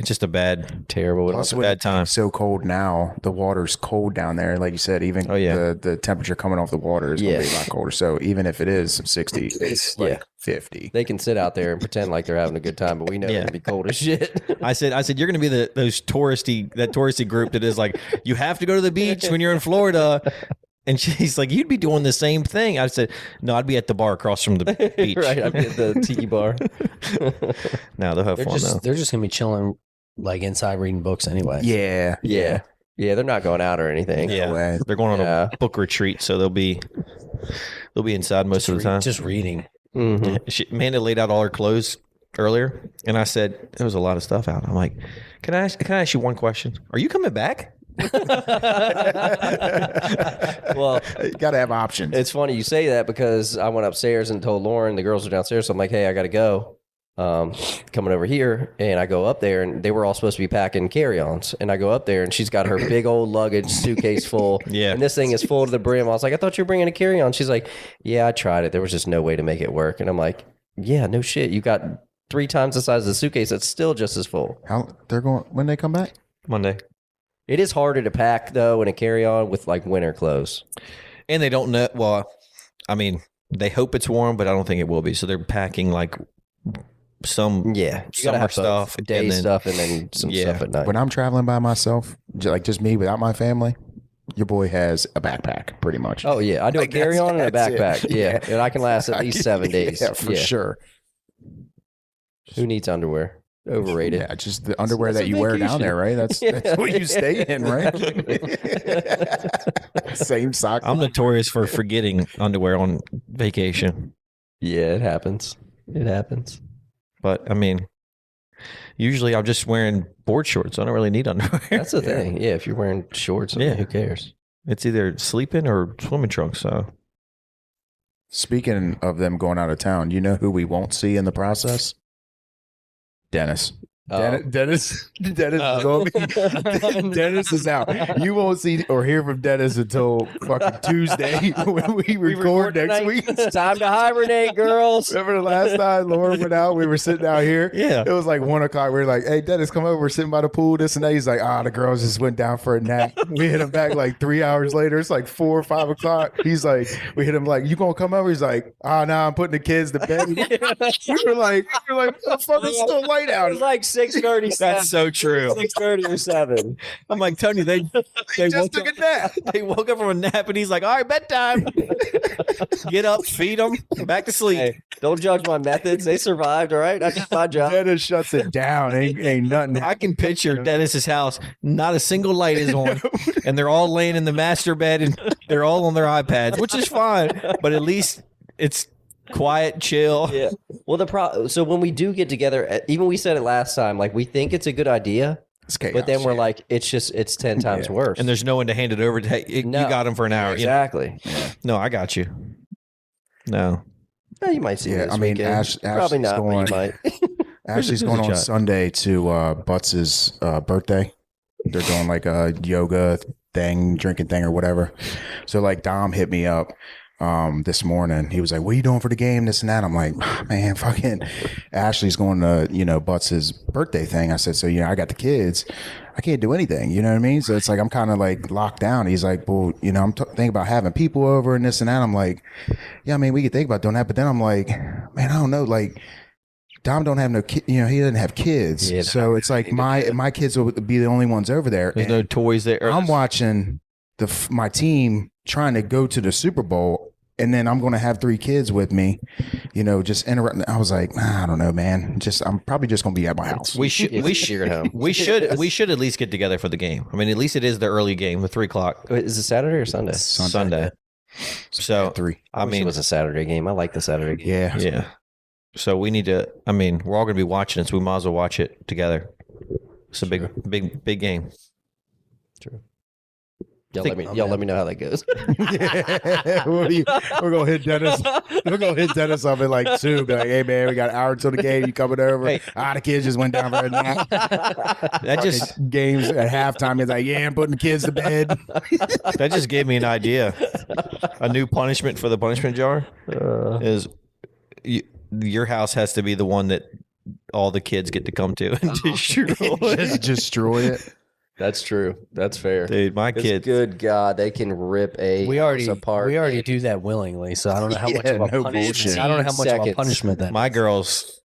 just a bad, Terrible. Plus, a with bad it time. being so cold now, the water's cold down there. Like you said, even Oh, yeah. the temperature coming off the water is going to be a lot colder. So even if it is 60, it's like 50. They can sit out there and pretend like they're having a good time, but we know Yeah. they're gonna be cold as shit. I said you're going to be that touristy group that is like, you have to go to the beach when you're in Florida. And she's like, you'd be doing the same thing. I said, no, I'd be at the bar across from the beach. Right, I'm at the tiki bar. No, they'll have fun though. They're just gonna be chilling like inside reading books anyway. Yeah. Yeah. Yeah, they're not going out or anything. Yeah, way. they're going on Yeah. a book retreat, so they'll be inside most of the time. Just reading. Mhm. Amanda laid out all her clothes earlier, and I said there was a lot of stuff out. I'm like, can I ask you one question? Are you coming back? Well, You got to have options. it's funny you say that because I went upstairs and told Lauren the girls are downstairs. So I'm like, hey, I got to go. Coming over here, and I go up there, and they were all supposed to be packing carry-ons, and I go up there, and she's got her big old luggage suitcase full, Yeah. and this thing is full to the brim. I was like, I thought you were bringing a carry-on. She's like, yeah, I tried it. There was just no way to make it work, and I'm like, yeah, no shit. You got 3 times the size of the suitcase. That's still just as full. How they're going when they come back? Monday, It is harder to pack though in a carry-on with like winter clothes. and they don't know. Well, I mean, they hope it's warm, but I don't think it will be. So they're packing like some Yeah, you summer gotta have stuff, both. Day and then- stuff, and then some Yeah. stuff at night. When I'm traveling by myself, like just me without my family, your boy has a backpack pretty much. Oh yeah, I do a Like, that's- carry-on and a that's it. backpack. Yeah, and I can last at least 7 days. Yeah, for sure. Who needs underwear? Overrated. Yeah, just the underwear That's that a you wear vacation. down there, right? That's what you stay in, right? Same socks. I'm notorious for forgetting underwear on vacation, Yeah, it happens. It happens. but I mean, usually I'm just wearing board shorts. I don't really need underwear. That's the thing. Yeah, if you're wearing shorts, Yeah. who cares? It's either sleeping or swimming trunks. So Speaking of them going out of town, you know who we won't see in the process? Dennis. Dennis is on me. Dennis is out. You won't see or hear from Dennis until fucking Tuesday when we record next tonight. week. It's time to hibernate, girls. Remember the last time Laura went out? We were sitting out here. Yeah. It was like 1 o'clock. We were like, hey, Dennis, come over. We're sitting by the pool, this and that. He's like, the girls just went down for a nap. We hit him back like 3 hours later. It's like 4 or 5 o'clock. He's like, we hit him like, you gonna come over? He's like, I'm putting the kids to bed. we were like, what the fuck? It's still light It out. was like 6:30. That's so true. 6:30 or 7. I'm like, Tony, they Just woke took up, a nap. they woke up from a nap and he's like, all right, bedtime. Get up, feed them, back to sleep. Hey, don't judge my methods. They survived, all right? That's just my job. Dennis shuts it down. Ain't nothing. I can picture Dennis's house. Not a single light is on, and they're all laying in the master bed, and they're all on their iPads, which is fine. But at least it's quiet, chill. Yeah. Well, so when we do get together, even we said it last time, like we think it's a good idea, It's chaos, but then we're yeah. like, it's 10 times worse. And there's no one to hand it over to. Hey, No. You got him for an hour. You know? exactly. No, I got you. No. Yeah, you might see. Yeah, me this I mean, weekend. Probably Ashley's not, but going. you might. Ashley's going on Sunday to Butts's birthday. They're doing like a yoga thing, drinking thing or whatever. So like Dom hit me up this morning. He was like, what are you doing for the game? This and that. I'm like, man, fucking Ashley's going to, Butts's birthday thing. I said, so, I got the kids. I can't do anything. You know what I mean? So it's like, I'm kind of like locked down. He's like, well, I'm thinking about having people over and this and that. I'm like, yeah, I mean, we could think about doing that. But then I'm like, man, I don't know. Like, Dom don't have no kid, he doesn't have kids. Yeah, so it's like my kids will be the only ones over there. There's And no toys there. I'm watching my team trying to go to the Super Bowl, and then I'm going to have 3 kids with me, just interrupting. I was like, I don't know, man. I'm probably just going to be at my house. We should. We should. We should. We should at least get together for the game. I mean, at least it is the early game, the 3 o'clock Wait, is it Saturday or Sunday? Sunday. So 3. I wish mean, it was a Saturday game. I like the Saturday game. Yeah. yeah. So we need to. I mean, we're all going to be watching it, so we might as well watch it together. It's a big game. True. Y'all let me know how that goes. We're gonna hit Dennis. We're gonna hit Dennis up at like 2. Be like, hey man, we got an hour until the game. You coming over? Hey. The kids just went down for a nap. That just Games at halftime. He's like, yeah, I'm putting the kids to bed. that just gave me an idea. A new punishment for the punishment jar is your house has to be the one that all the kids get to come to and destroy. Just destroy it. That's true. That's fair. Dude, my kids. Good God, they can rip a We house apart. already do that willingly, so I don't know how much Yeah, of a no punishment. bullshit. I don't know how much of a Seconds. punishment that. My girls,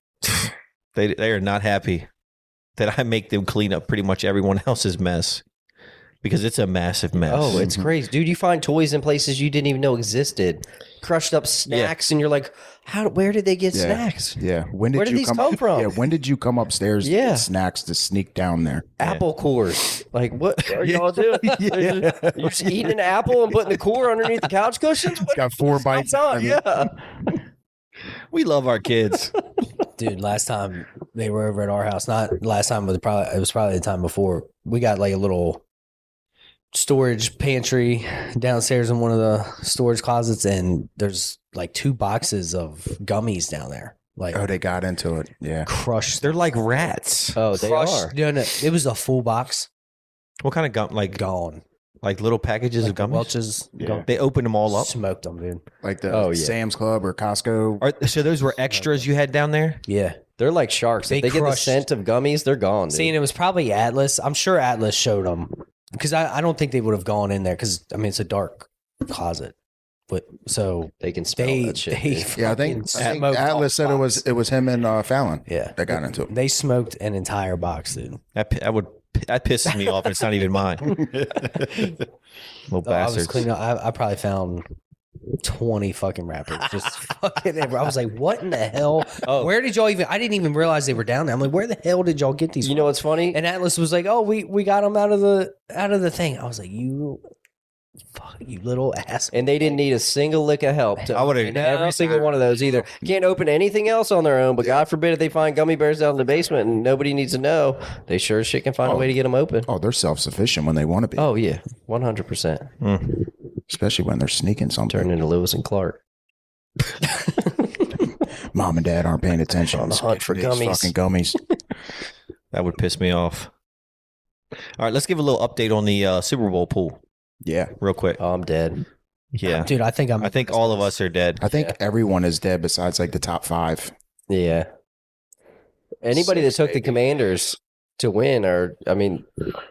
they are not happy that I make them clean up pretty much everyone else's mess because it's a massive mess. Oh, it's crazy, dude! You find toys in places you didn't even know existed, crushed up snacks, and you're like, Where did they get Yeah. snacks? Yeah. When did Where did you these come from? Yeah. When did you come upstairs to Yeah. get snacks to sneak down there? Apple cores. Like, what are y'all doing? Yeah. You're just eating an apple and putting the core underneath the couch cushions? It's got 4 bites. What's up? Yeah. We love our kids. Dude, last time they were over at our house, not last time, but it was probably the time before. We got like a little storage pantry downstairs in one of the storage closets, and there's like 2 boxes of gummies down there. Like Oh, they got into it. Yeah. crushed. They're like rats. Oh, they crushed. are. No, it was a full box What kind of gum? gone. Like little packages Like of the gummies? Welch's Yeah. They opened them all up. smoked them, dude. Like the Oh, yeah. Sam's Club or Costco. So those were extras you had down there? Yeah. They're like sharks. They If they get the crushed- scent of gummies, they're gone. Dude. See, and it was probably Atlas. I'm sure Atlas showed them because I don't think they would have gone in there because I mean it's a dark closet, but so they can smell they that shit. they dude. Yeah, I think fucking smoked Atlas all said box. it was him and Fallon. Yeah. That got into it. They smoked an entire box, dude. That pisses me off. It's not even mine. Little I was bastards. cleaning up. I probably found 20 fucking wrappers just fucking everywhere. I was like, what in the hell? Oh. Where did y'all even? I didn't even realize they were down there. I'm like, where the hell did y'all get these? You from? know what's funny? And Atlas was like, oh, we got them out of the thing. I was like, you little ass. And they didn't need a single lick of help to I would've- open every single one of those either. Can't open anything else on their own, but God forbid if they find gummy bears down in the basement and nobody needs to know, they sure as shit can find a way to get them open. Oh, they're self-sufficient when they want to be, Oh, yeah. 100%. especially when they're sneaking something. Turn into Lewis and Clark. Mom and Dad aren't paying attention On the hunt for These gummies. Fucking gummies. That would piss me off. All right, let's give a little update on the Super Bowl pool Yeah. real quick. Oh, I'm dead. Yeah. Dude, I think I think all of us are dead. I think everyone is dead besides like the top 5. Yeah. Anybody that took the Commanders to win, or I mean,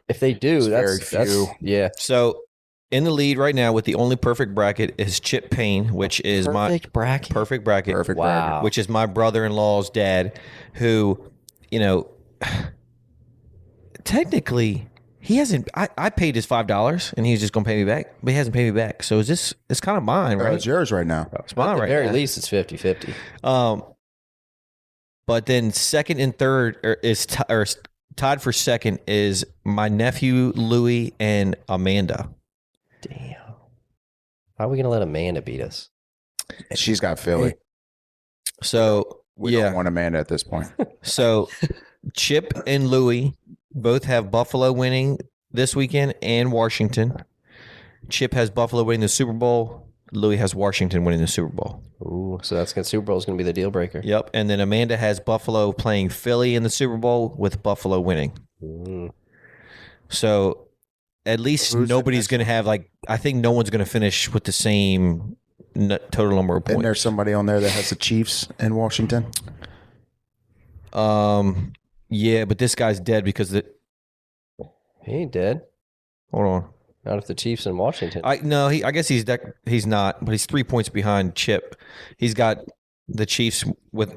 if they do, It's that's very few. yeah. So in the lead right now with the only perfect bracket is Chip Payne, which is Perfect bracket. perfect bracket, Perfect Wow. bracket. which is my brother-in-law's dad, who, you know, technically he hasn't. I paid his $5 and he's just gonna pay me back, but he hasn't paid me back. So is this? It's kind of mine, Oh, right? it's yours right now. It's mine At the right very now. least, it's 50-50. But then second and third is tied for second is my nephew Louis and Amanda. Damn. How are we gonna let Amanda beat us? She's got Philly. So We don't want Amanda at this point. So Chip and Louis both have Buffalo winning this weekend and Washington. Chip has Buffalo winning the Super Bowl. Louis has Washington winning the Super Bowl. Ooh, so that's gonna Super Bowl is gonna be the deal breaker. Yep. And then Amanda has Buffalo playing Philly in the Super Bowl with Buffalo winning. Mm. So at least Who's the nobody's next going to have I think no one's going to finish with the same total number of Isn't points. there somebody on there that has the Chiefs in Washington? Yeah, but this guy's dead because He ain't dead. hold on. Not if the Chiefs in Washington. I guess he's not, but he's 3 points behind Chip. He's got the Chiefs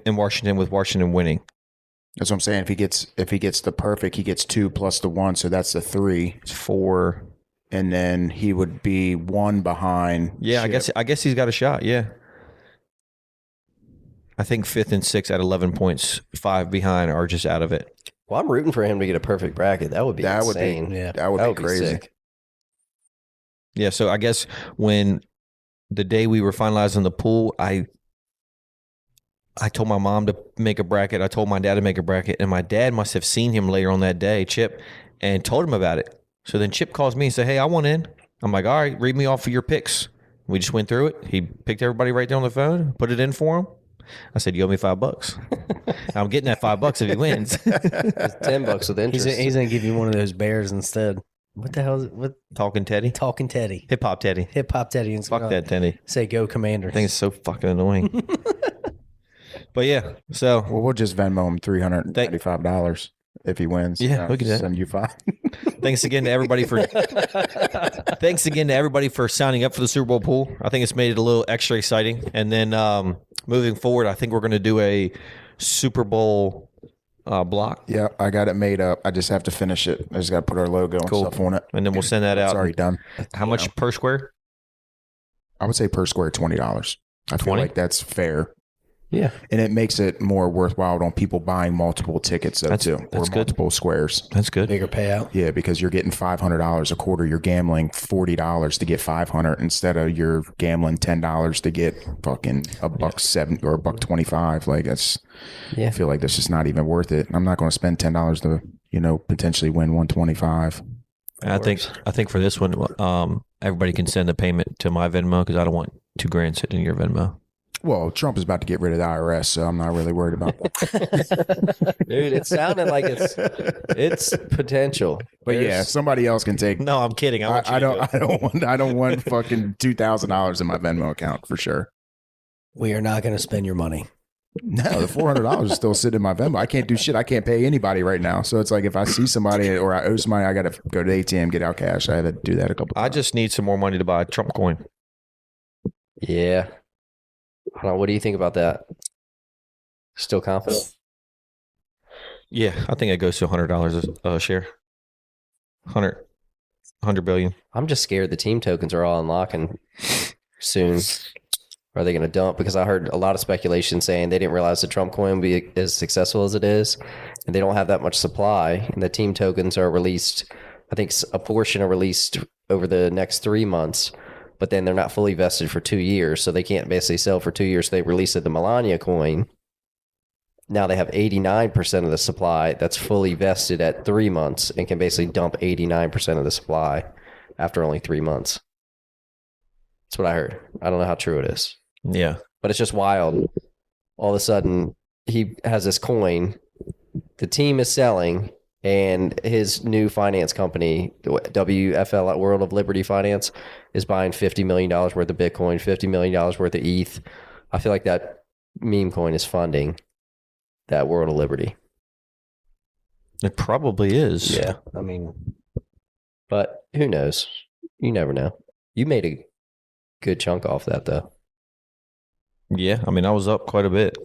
in Washington with Washington winning. That's what I'm saying. If he gets the perfect, he gets 2 plus the 1, so that's the 3. It's 4. And then he would be 1 behind. Yeah, Chip. I guess he's got a shot. Yeah. I think 5th and 6th at 11 points, 5 behind are just out of it. Well, I'm rooting for him to get a perfect bracket. That would be That would be insane. Yeah. that would That be would be crazy. sick. Yeah, so I guess when the day we were finalizing the pool, I told my mom to make a bracket. I told my dad to make a bracket, and my dad must have seen him later on that day, Chip, and told him about it. So then Chip calls me and said, "Hey, I want in." I'm like, "All right, read me off of your picks." We just went through it. He picked everybody right there on the phone, put it in for him. I said, "You owe me $5." I'm getting that $5 if he wins. It's $10 with interest. he's gonna give you one of those bears instead. What the hell is it? What Talking Teddy, talking Teddy? hip hop Teddy. Hip hop Teddy and Fuck that Teddy. Say go Commanders. I think it's so fucking annoying. But yeah, so Well, we'll just Venmo him $395 if he wins. Yeah, we can do that. send you 5. thanks again to everybody for signing up for the Super Bowl pool. I think it's made it a little extra exciting. And then moving forward, I think we're going to do a Super Bowl block, Yeah, I got it made up. I just have to finish it. I just got to put our logo and Cool. stuff on it. and then we'll send that It's out. already done. How much per square? I would say per square $20. I feel 20? like that's fair. Yeah. And it makes it more worthwhile on people buying multiple tickets, though, That's too. good. Or multiple squares. That's good. Bigger payout. Yeah, because you're getting $500 a quarter. You're gambling $40 to get $500 instead of you're gambling $10 to get fucking $1.70 or $1.25. Like that's, Yeah. I feel like that's just not even worth it. I'm not going to spend $10 to, potentially win $125. I think for this one, everybody can send the payment to my Venmo because I don't want $2,000 sitting in your Venmo. Well, Trump is about to get rid of the IRS, so I'm not really worried about that. Dude, it sounded like it's potential. But yeah, There's- somebody else can take. No, I'm kidding. I don't want fucking $2,000 in my Venmo account for sure. We are not going to spend your money. No, the $400 is still sitting in my Venmo. I can't do shit. I can't pay anybody right now. So it's like if I see somebody or I owe somebody, I got to go to the ATM, get out cash. I had to do that a couple I times. just need some more money to buy a Trump coin. Yeah. I don't know. What do you think about that? Still confident? Yeah, I think it goes to $100 a share. 100 billion. I'm just scared the team tokens are all unlocking soon. Are they going to dump? Because I heard a lot of speculation saying they didn't realize the Trump coin would be as successful as it is, and they don't have that much supply. And the team tokens are released. I think a portion are released over the next 3 months, but then they're not fully vested for 2 years, so they can't basically sell for 2 years. So they released the Melania coin. Now they have 89% of the supply that's fully vested at 3 months and can basically dump 89% of the supply after only 3 months. That's what I heard. I don't know how true it is, Yeah. but it's just wild. All of a sudden, he has this coin the team is selling, and his new finance company, WFL, World of Liberty Finance, is buying $50 million worth of Bitcoin, $50 million worth of ETH. I feel like that meme coin is funding that World of Liberty. It probably is. Yeah, I mean, but who knows? You never know. You made a good chunk off that, though. Yeah, I mean, I was up quite a bit.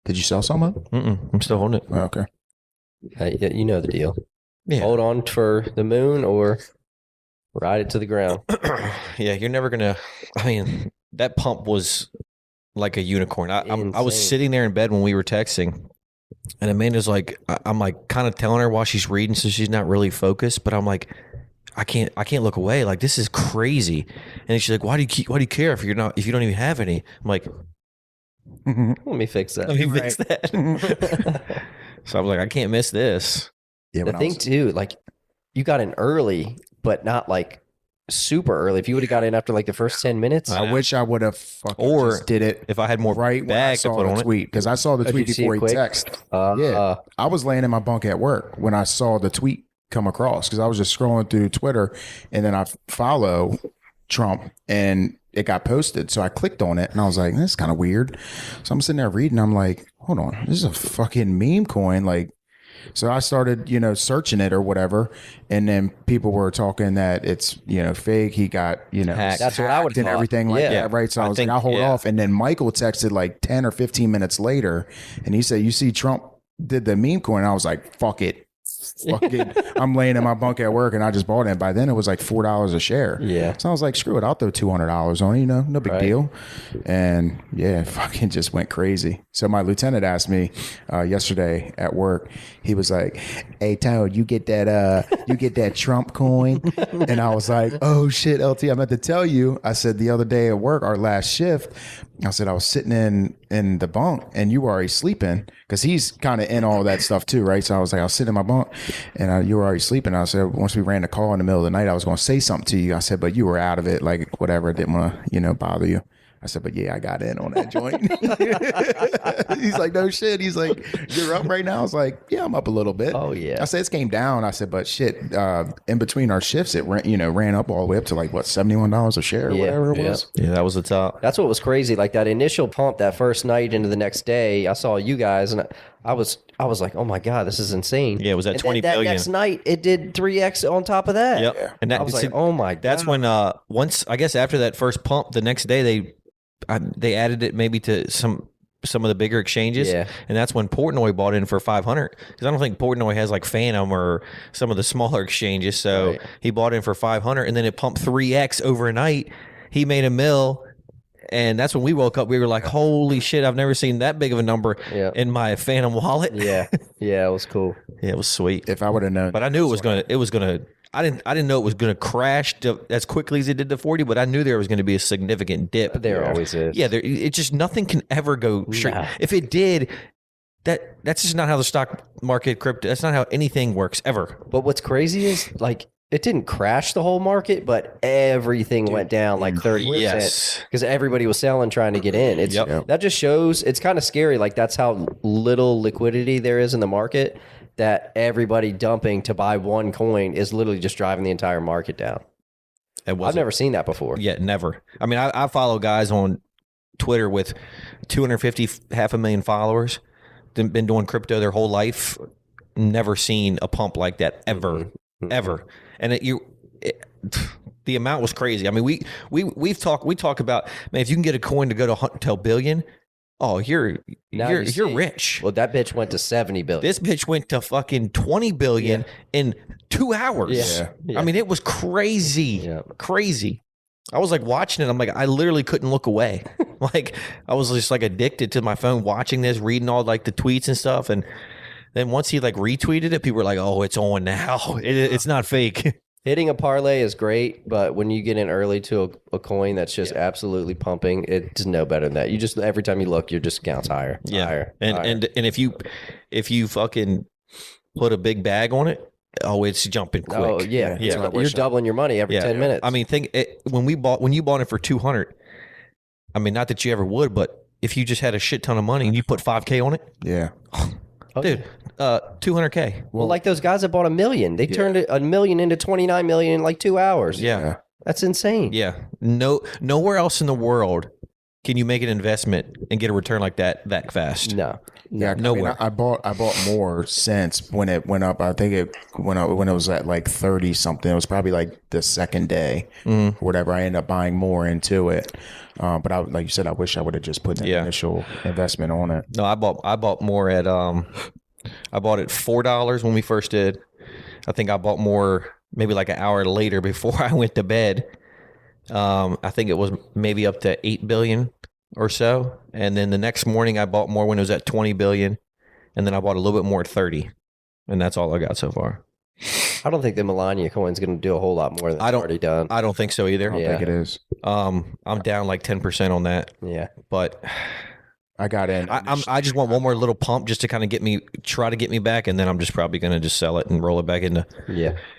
Did you sell some of it? I'm still holding it. Oh, okay. You know the deal. Yeah. Hold on for the moon or ride it to the ground. Yeah, you're never gonna. I mean, that pump was like a unicorn. I was Insane. sitting there in bed when we were texting, and Amanda's like, I'm like kind of telling her while she's reading, so she's not really focused. But I'm like, I can't look away. Like, this is crazy. And she's like, why do you care if you don't even have any? I'm like, Let me fix that. let me fix that. So I'm like, I can't miss this. Yeah, The thing too, like you got in early, but not like super early. If you would have got in after like the first 10 minutes, I wish I would have fucking Or just did it If I had more right when I bag to saw put on the it. tweet, because I saw the did tweet you see it before he quick? texted. Yeah, I was laying in my bunk at work when I saw the tweet come across, because I was just scrolling through Twitter, and then I follow Trump, and it got posted. So I clicked on it, and I was like, "This is kind of weird." So I'm sitting there reading. I'm like, "Hold on, this is a fucking meme coin." Like, so I started, searching it or whatever, and then people were talking that it's, fake. He got, Hacked. That's what I would hacked and thought. everything like Yeah. that, right? So I was think- like, I'll hold yeah. off. And then Michael texted like 10 or 15 minutes later, and he said, "You see, Trump did the meme coin." I was like, "Fuck it." Fucking, I'm laying in my bunk at work, and I just bought it. And by then, it was like $4 a share. Yeah. So I was like, "Screw it, I'll throw $200 on it. No big Right. deal." And yeah, fucking just went crazy. So my lieutenant asked me yesterday at work. He was like, "Hey, Toad, you get that Trump coin?" And I was like, "Oh shit, LT, I meant to tell you." I said the other day at work, our last shift, I said I was sitting in the bunk, and you were already sleeping, because he's kind of in all that stuff too, right? So I was like, I was sitting in my bunk, and you were already sleeping. I said, once we ran the call in the middle of the night, I was going to say something to you. I said, but you were out of it, like whatever. I didn't want to, bother you. I said, but yeah, I got in on that joint. He's like, no shit. He's like, "You're up right now?" I was like, "Yeah, I'm up a little bit." Oh, yeah. I said, it came down. I said, but shit, in between our shifts, it ran up all the way up to like what, $71 a share or Yeah, whatever it yeah. was. Yeah, that was the top. That's what was crazy. Like that initial pump that first night into the next day, I saw you guys, and I was like, "Oh my god, this is insane!" Yeah, it was at And 20 then that billion. next night, it did 3x on top of that. Yep. And that I was see, like, "Oh my god!" that's when once, I guess, after that first pump, the next day they added it maybe to some of the bigger exchanges. Yeah. And that's when Portnoy bought in for 500, because I don't think Portnoy has like Phantom or some of the smaller exchanges. So Right. he bought in for 500, and then it pumped 3x overnight. He made a mill. And that's when we woke up. We were like, "Holy shit! I've never seen that big of a number Yeah. in my Phantom wallet." yeah, it was cool. Yeah, it was sweet. If I would have known, But I knew it was gonna. I didn't know it was gonna crash as quickly as it did to 40. But I knew there was going to be a significant dip. There always is. Yeah, it just nothing can ever go straight. Nah. If it did, that's just not how the stock market, crypto. That's not how anything works ever. But what's crazy is like it didn't crash the whole market, but everything went down like 30%. Yes. Because everybody was selling trying to get in. It's Yep. That just shows it's kind of scary. Like that's how little liquidity there is in the market, that everybody dumping to buy one coin is literally just driving the entire market down. I've never seen that before. Yeah, never. I mean, I follow guys on Twitter with 250, 500,000 followers. They've been doing crypto their whole life. Never seen a pump like that ever, ever. And the amount was crazy. I mean, we talk about, man, if you can get a coin to go to a billion, oh, you're Now you see. rich. Well, that bitch went to 70 billion. This bitch went to fucking 20 billion in 2 hours. Yeah. I mean, it was crazy. Yeah. Crazy. I was like watching it. I'm like, I literally couldn't look away. Like, I was just like addicted to my phone, watching this, reading all like the tweets and stuff. And then once he like retweeted it, people were like, "Oh, it's on now. It's not fake." Hitting a parlay is great, but when you get in early to a coin that's just absolutely pumping, it's no better than that. You just, every time you look, your just counts higher. Higher, higher. And if you fucking put a big bag on it, oh, it's jumping quick. Oh yeah, Yeah. You're doubling your money every 10 minutes. I mean, when you bought it for 200. I mean, not that you ever would, but if you just had a shit ton of money and you put $5K on it, yeah. dude. 200K. Well, like those guys that bought $1 million, they turned $1 million into 29 million in like 2 hours. Yeah. That's insane. Yeah. Nowhere else in the world can you make an investment and get a return like that fast. No. Yeah, Nowhere. I bought more since when it went up. I think it went up when it was at like 30 something. It was probably like the second day or whatever. I ended up buying more into it. But like you said, I wish I would have just put the initial investment on it. No, I bought more at I bought it $4 when we first did. I think I bought more maybe like an hour later before I went to bed. I think it was maybe up to 8 billion or so. And then the next morning I bought more when it was at 20 billion. And then I bought a little bit more at 30. And that's all I got so far. I don't think the Melania coin's going to do a whole lot more than it's already done. I don't think so either. I think it is. I'm down like 10% on that. Yeah. But I got in. I just want one more little pump just to kind of try to get me back. And then I'm just probably going to just sell it and roll it back into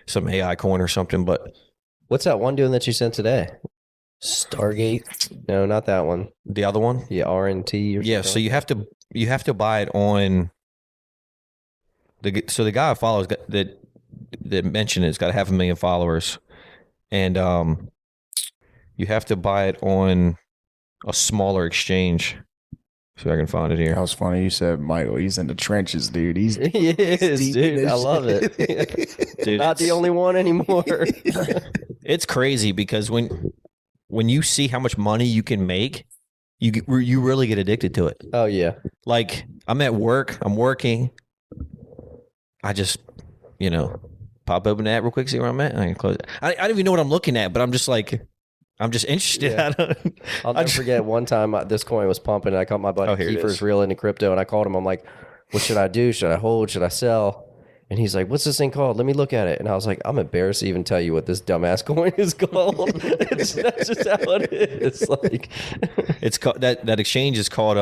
some AI coin or something. But what's that one doing that you sent today? Stargate. No, not that one. the other one? Yeah, RNT or Yeah, so you have to buy it on the guy I follow that mentioned it's got 500,000 followers, and you have to buy it on a smaller exchange. See if I can find it That here. was funny. You said, Michael, he's in the trenches, dude. He's He is, deep in dude. this I love shit. it. Dude, Not the only one anymore. it's crazy because when you see how much money you can make, you really get addicted to it. Oh, yeah. Like, I'm at work, I'm working. I just, pop open the app real quick, see where I'm at. I can close it. I don't even know what I'm looking at, but I'm just interested. Yeah. I'll never forget one time this coin was pumping and I called my buddy here it Kiefer's is. real into crypto and I called him. I'm like, what should I do? Should I hold? Should I sell? And he's like, what's this thing called? Let me look at it. And I was like, I'm embarrassed to even tell you what this dumbass coin is called. That's just how it is. Like, It's called that exchange is called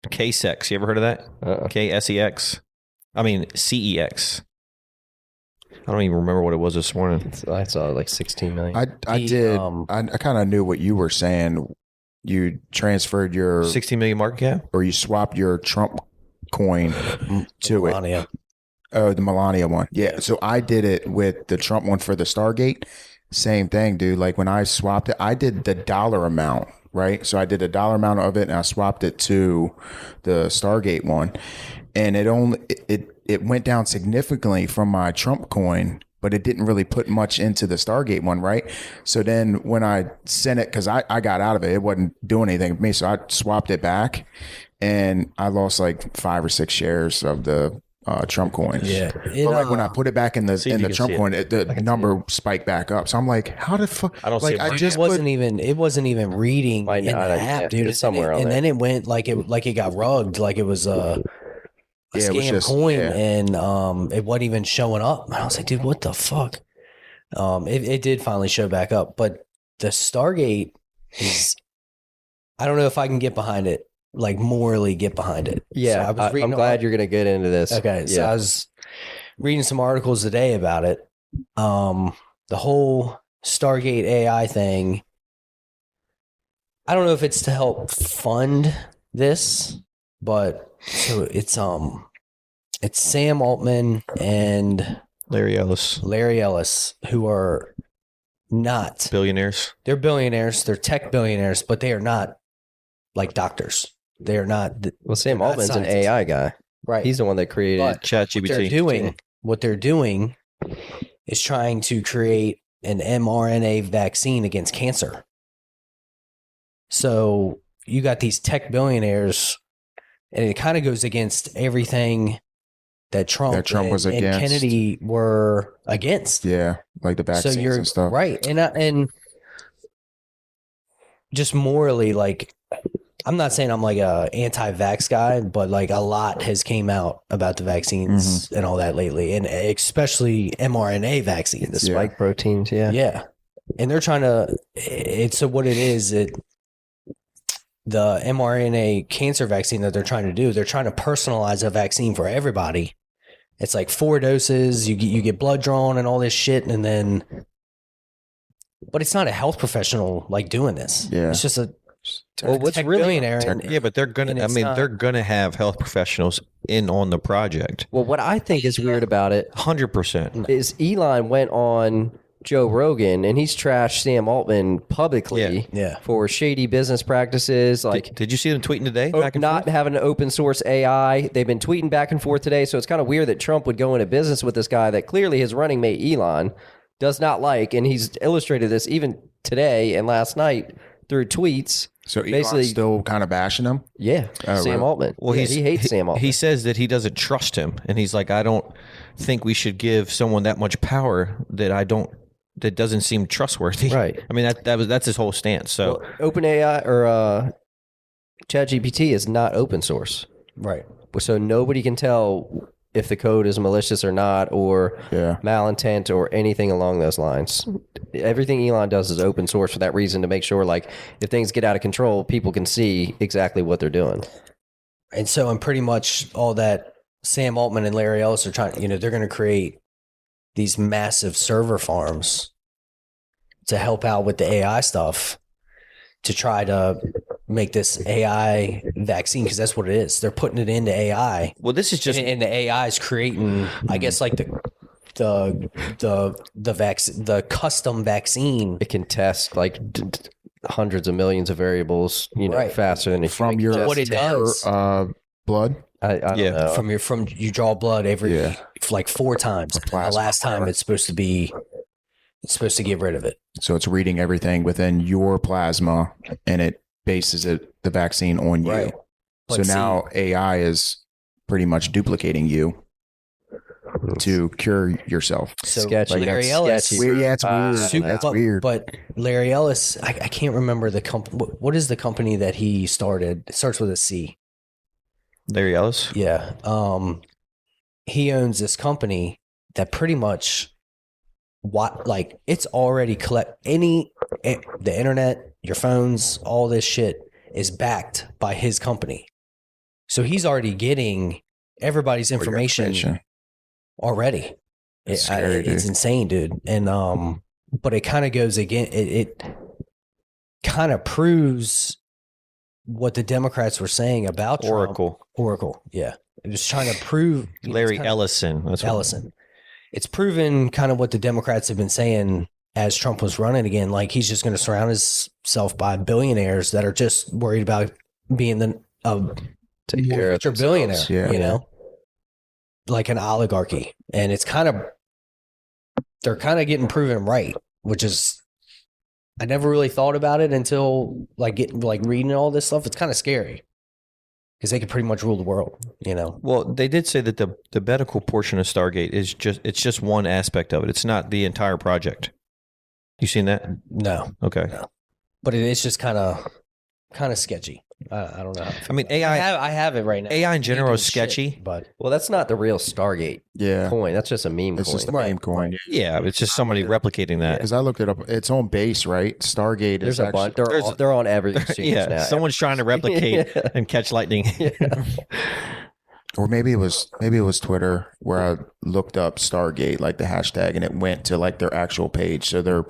KSEX. You ever heard of that? KSEX. I mean CEX. I don't even remember what it was this morning. I saw like 16 million. I did. I kind of knew what you were saying. You transferred your 16 million market cap. or you swapped your Trump coin to it. Melania. Oh, the Melania one. Yeah. So I did it with the Trump one for the Stargate. Same thing, dude. Like when I swapped it, I did the dollar amount, right? So I did a dollar amount of it and I swapped it to the Stargate one. And it went down significantly from my Trump coin, but it didn't really put much into the Stargate one, right? So then when I sent it, because I got out of it, it wasn't doing anything for me. So I swapped it back and I lost like 5 or 6 shares of the Trump coin. Yeah. But like when I put it back in the if you can Trump see it. coin, the number spiked back up. So I'm like, how the fuck? I don't see like it. I Dude, just It wasn't even reading I in know, the I- app, yeah, dude. it's somewhere on and there. then it went like it got rugged, like it was a Yeah, it was scam just- coin, yeah. and it wasn't even showing up. And I was like, dude, what the fuck? It did finally show back up, but the Stargate is. I don't know if I can get behind it, like morally get behind it. Yeah, So I was reading I'm glad you're going to get into this. Okay, so Yeah. I was reading some articles today about it. The whole Stargate AI thing. I don't know if it's to help fund this, but so it's Sam Altman and Larry Ellis, Larry Ellis, who are not billionaires. they're billionaires, they're tech billionaires, but they are not like doctors. They are not Well, Sam They're not Altman's an scientists. AI guy. right. He's the one that created. But ChatGPT. what they're doing is trying to create an mRNA vaccine against cancer. So you got these tech billionaires, and it kind of goes against everything that Trump, was and against. Kennedy were against. Yeah, like the vaccines So you're and stuff. right, and just morally, like, I'm not saying I'm like a anti-vax guy, but like a lot has came out about the vaccines and all that lately, and especially mRNA the vaccines. spike proteins, yeah. Yeah, and they're trying to. It's so what it is. The mRNA cancer vaccine that they're trying to do. They're trying to personalize a vaccine for everybody. It's like 4 doses. You get blood drawn and all this shit, but it's not a health professional like doing this. Yeah. It's just a Well, what's tech really billionaire. And, Yeah, but they're gonna. And I it's mean, not- they're gonna have health professionals in on the project. well, what I think is weird about it 100%. is Elon went on Joe Rogan and he's trashed Sam Altman publicly Yeah. for shady business practices, like Did you see them tweeting today? Back and not forth? having an open source AI. They've been tweeting back and forth today, so it's kind of weird that Trump would go into business with this guy that clearly his running mate Elon does not like, and he's illustrated this even today and last night through tweets. So Elon's Basically- still kind of bashing him. Yeah, Oh, Sam really? Altman. Well, Yeah, he hates Sam Altman. He says that he doesn't trust him, and he's like, I don't think we should give someone that much power that doesn't seem trustworthy. Right. I mean, that's his whole stance. So Well, OpenAI or ChatGPT is not open source, right. so nobody can tell if the code is malicious or not, or Yeah. malintent or anything along those lines. Everything Elon does is open source for that reason, to make sure, like, if things get out of control, people can see exactly what they're doing. And so, and pretty much all that Sam Altman and Larry Ellis are trying, they're going to create these massive server farms to help out with the AI stuff to try to make this AI vaccine, because that's what it is. They're putting it into AI, well, this is just and the AI is creating, I guess, like the custom vaccine. It can test like hundreds of millions of variables, Right. faster than a From human your can test. What it does. blood. I don't Yeah. know. From you draw blood every Yeah. like 4 times. The plasma last time it's supposed to get rid of it. So it's reading everything within your plasma, and it bases the vaccine on you. Right. So But see- now AI is pretty much duplicating you to cure yourself. So Sketchy. Larry That's Ellis, sketchy. Weird. Yeah, it's weird. Super- That's but, weird. But Larry Ellis, I can't remember the company. What is the company that he started? It starts with a C. Larry Ellis. Yeah. He owns this company that pretty much it's already the internet, your phones, all this shit is backed by his company. So he's already getting everybody's For your information already. It's scary, It's dude. insane, dude. And but it kind of goes again. It kind of proves what the Democrats were saying about Trump. Oracle, yeah. It was trying to prove Larry it's kinda- Ellison. That's what- Ellison. It's proven kind of what the Democrats have been saying as Trump was running again. Like, he's just going to surround himself by billionaires that are just worried about being the Take care of richer billionaire, Yeah. like an oligarchy. And it's they're kind of getting proven right, which is, I never really thought about it until reading all this stuff. It's kind of scary because they could pretty much rule the world, Well, they did say that the medical portion of Stargate is just one aspect of it. It's not the entire project. You seen that? No, Okay. but it is just kind of sketchy. I don't know. I mean, AI I have it right now. AI in Ain't general doing is sketchy. shit, but Well, that's not the real Stargate Yeah. coin. That's just a meme It's coin. just a Right. meme coin. Yeah, it's just somebody replicating that. Because I looked it up. It's on base, right? Stargate There's is a actually, bunch. They're on every exchange Yeah, now. someone's trying to replicate Yeah. and catch lightning. or maybe it was Twitter where I looked up Stargate, like the hashtag, and it went to like their actual page. So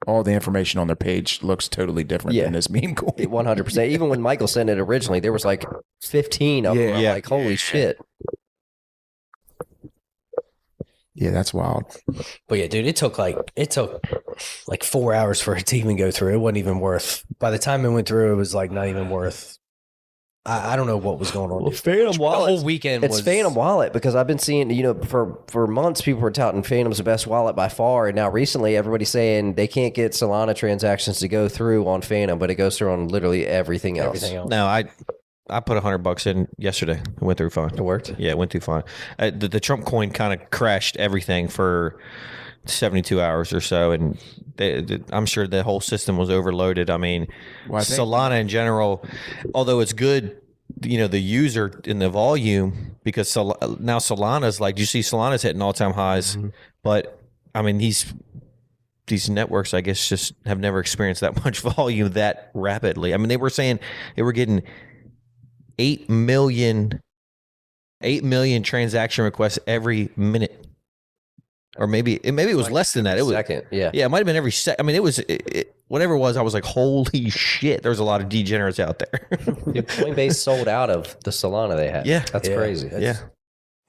all the information on their page looks totally different Yeah. than this meme coin. 100%. Even when Michael sent it originally, there was like 15 of them. Yeah. I'm Yeah. like, holy shit. Yeah, that's wild. But yeah, dude, it took like 4 hours for it to even go through. It wasn't even worth. By the time it went through, it was like not even worth. I don't know what was going on. Well, dude. Phantom The Wallet. whole weekend It's was Phantom Wallet, because I've been seeing, for months people were touting Phantom's the best wallet by far, and now recently everybody's saying they can't get Solana transactions to go through on Phantom, but it goes through on literally everything else. everything else. No, I put $100 in yesterday. It went through fine. It worked. Yeah, it went through fine. The Trump coin kind of crashed everything for 72 hours or so, and I'm sure the whole system was overloaded. I mean, Well, I think- Solana in general, although it's good, the user in the volume, because now Solana's like, you see Solana's hitting all-time highs, but I mean, these networks, I guess, just have never experienced that much volume that rapidly. I mean, they were saying they were getting 8 million transaction requests every minute, or maybe it was less than that. It was Second, yeah. yeah, it might have been every I mean, it was whatever it was, I was like, holy shit, there's a lot of degenerates out there. Dude, Coinbase sold out of the Solana they had. Yeah. That's crazy.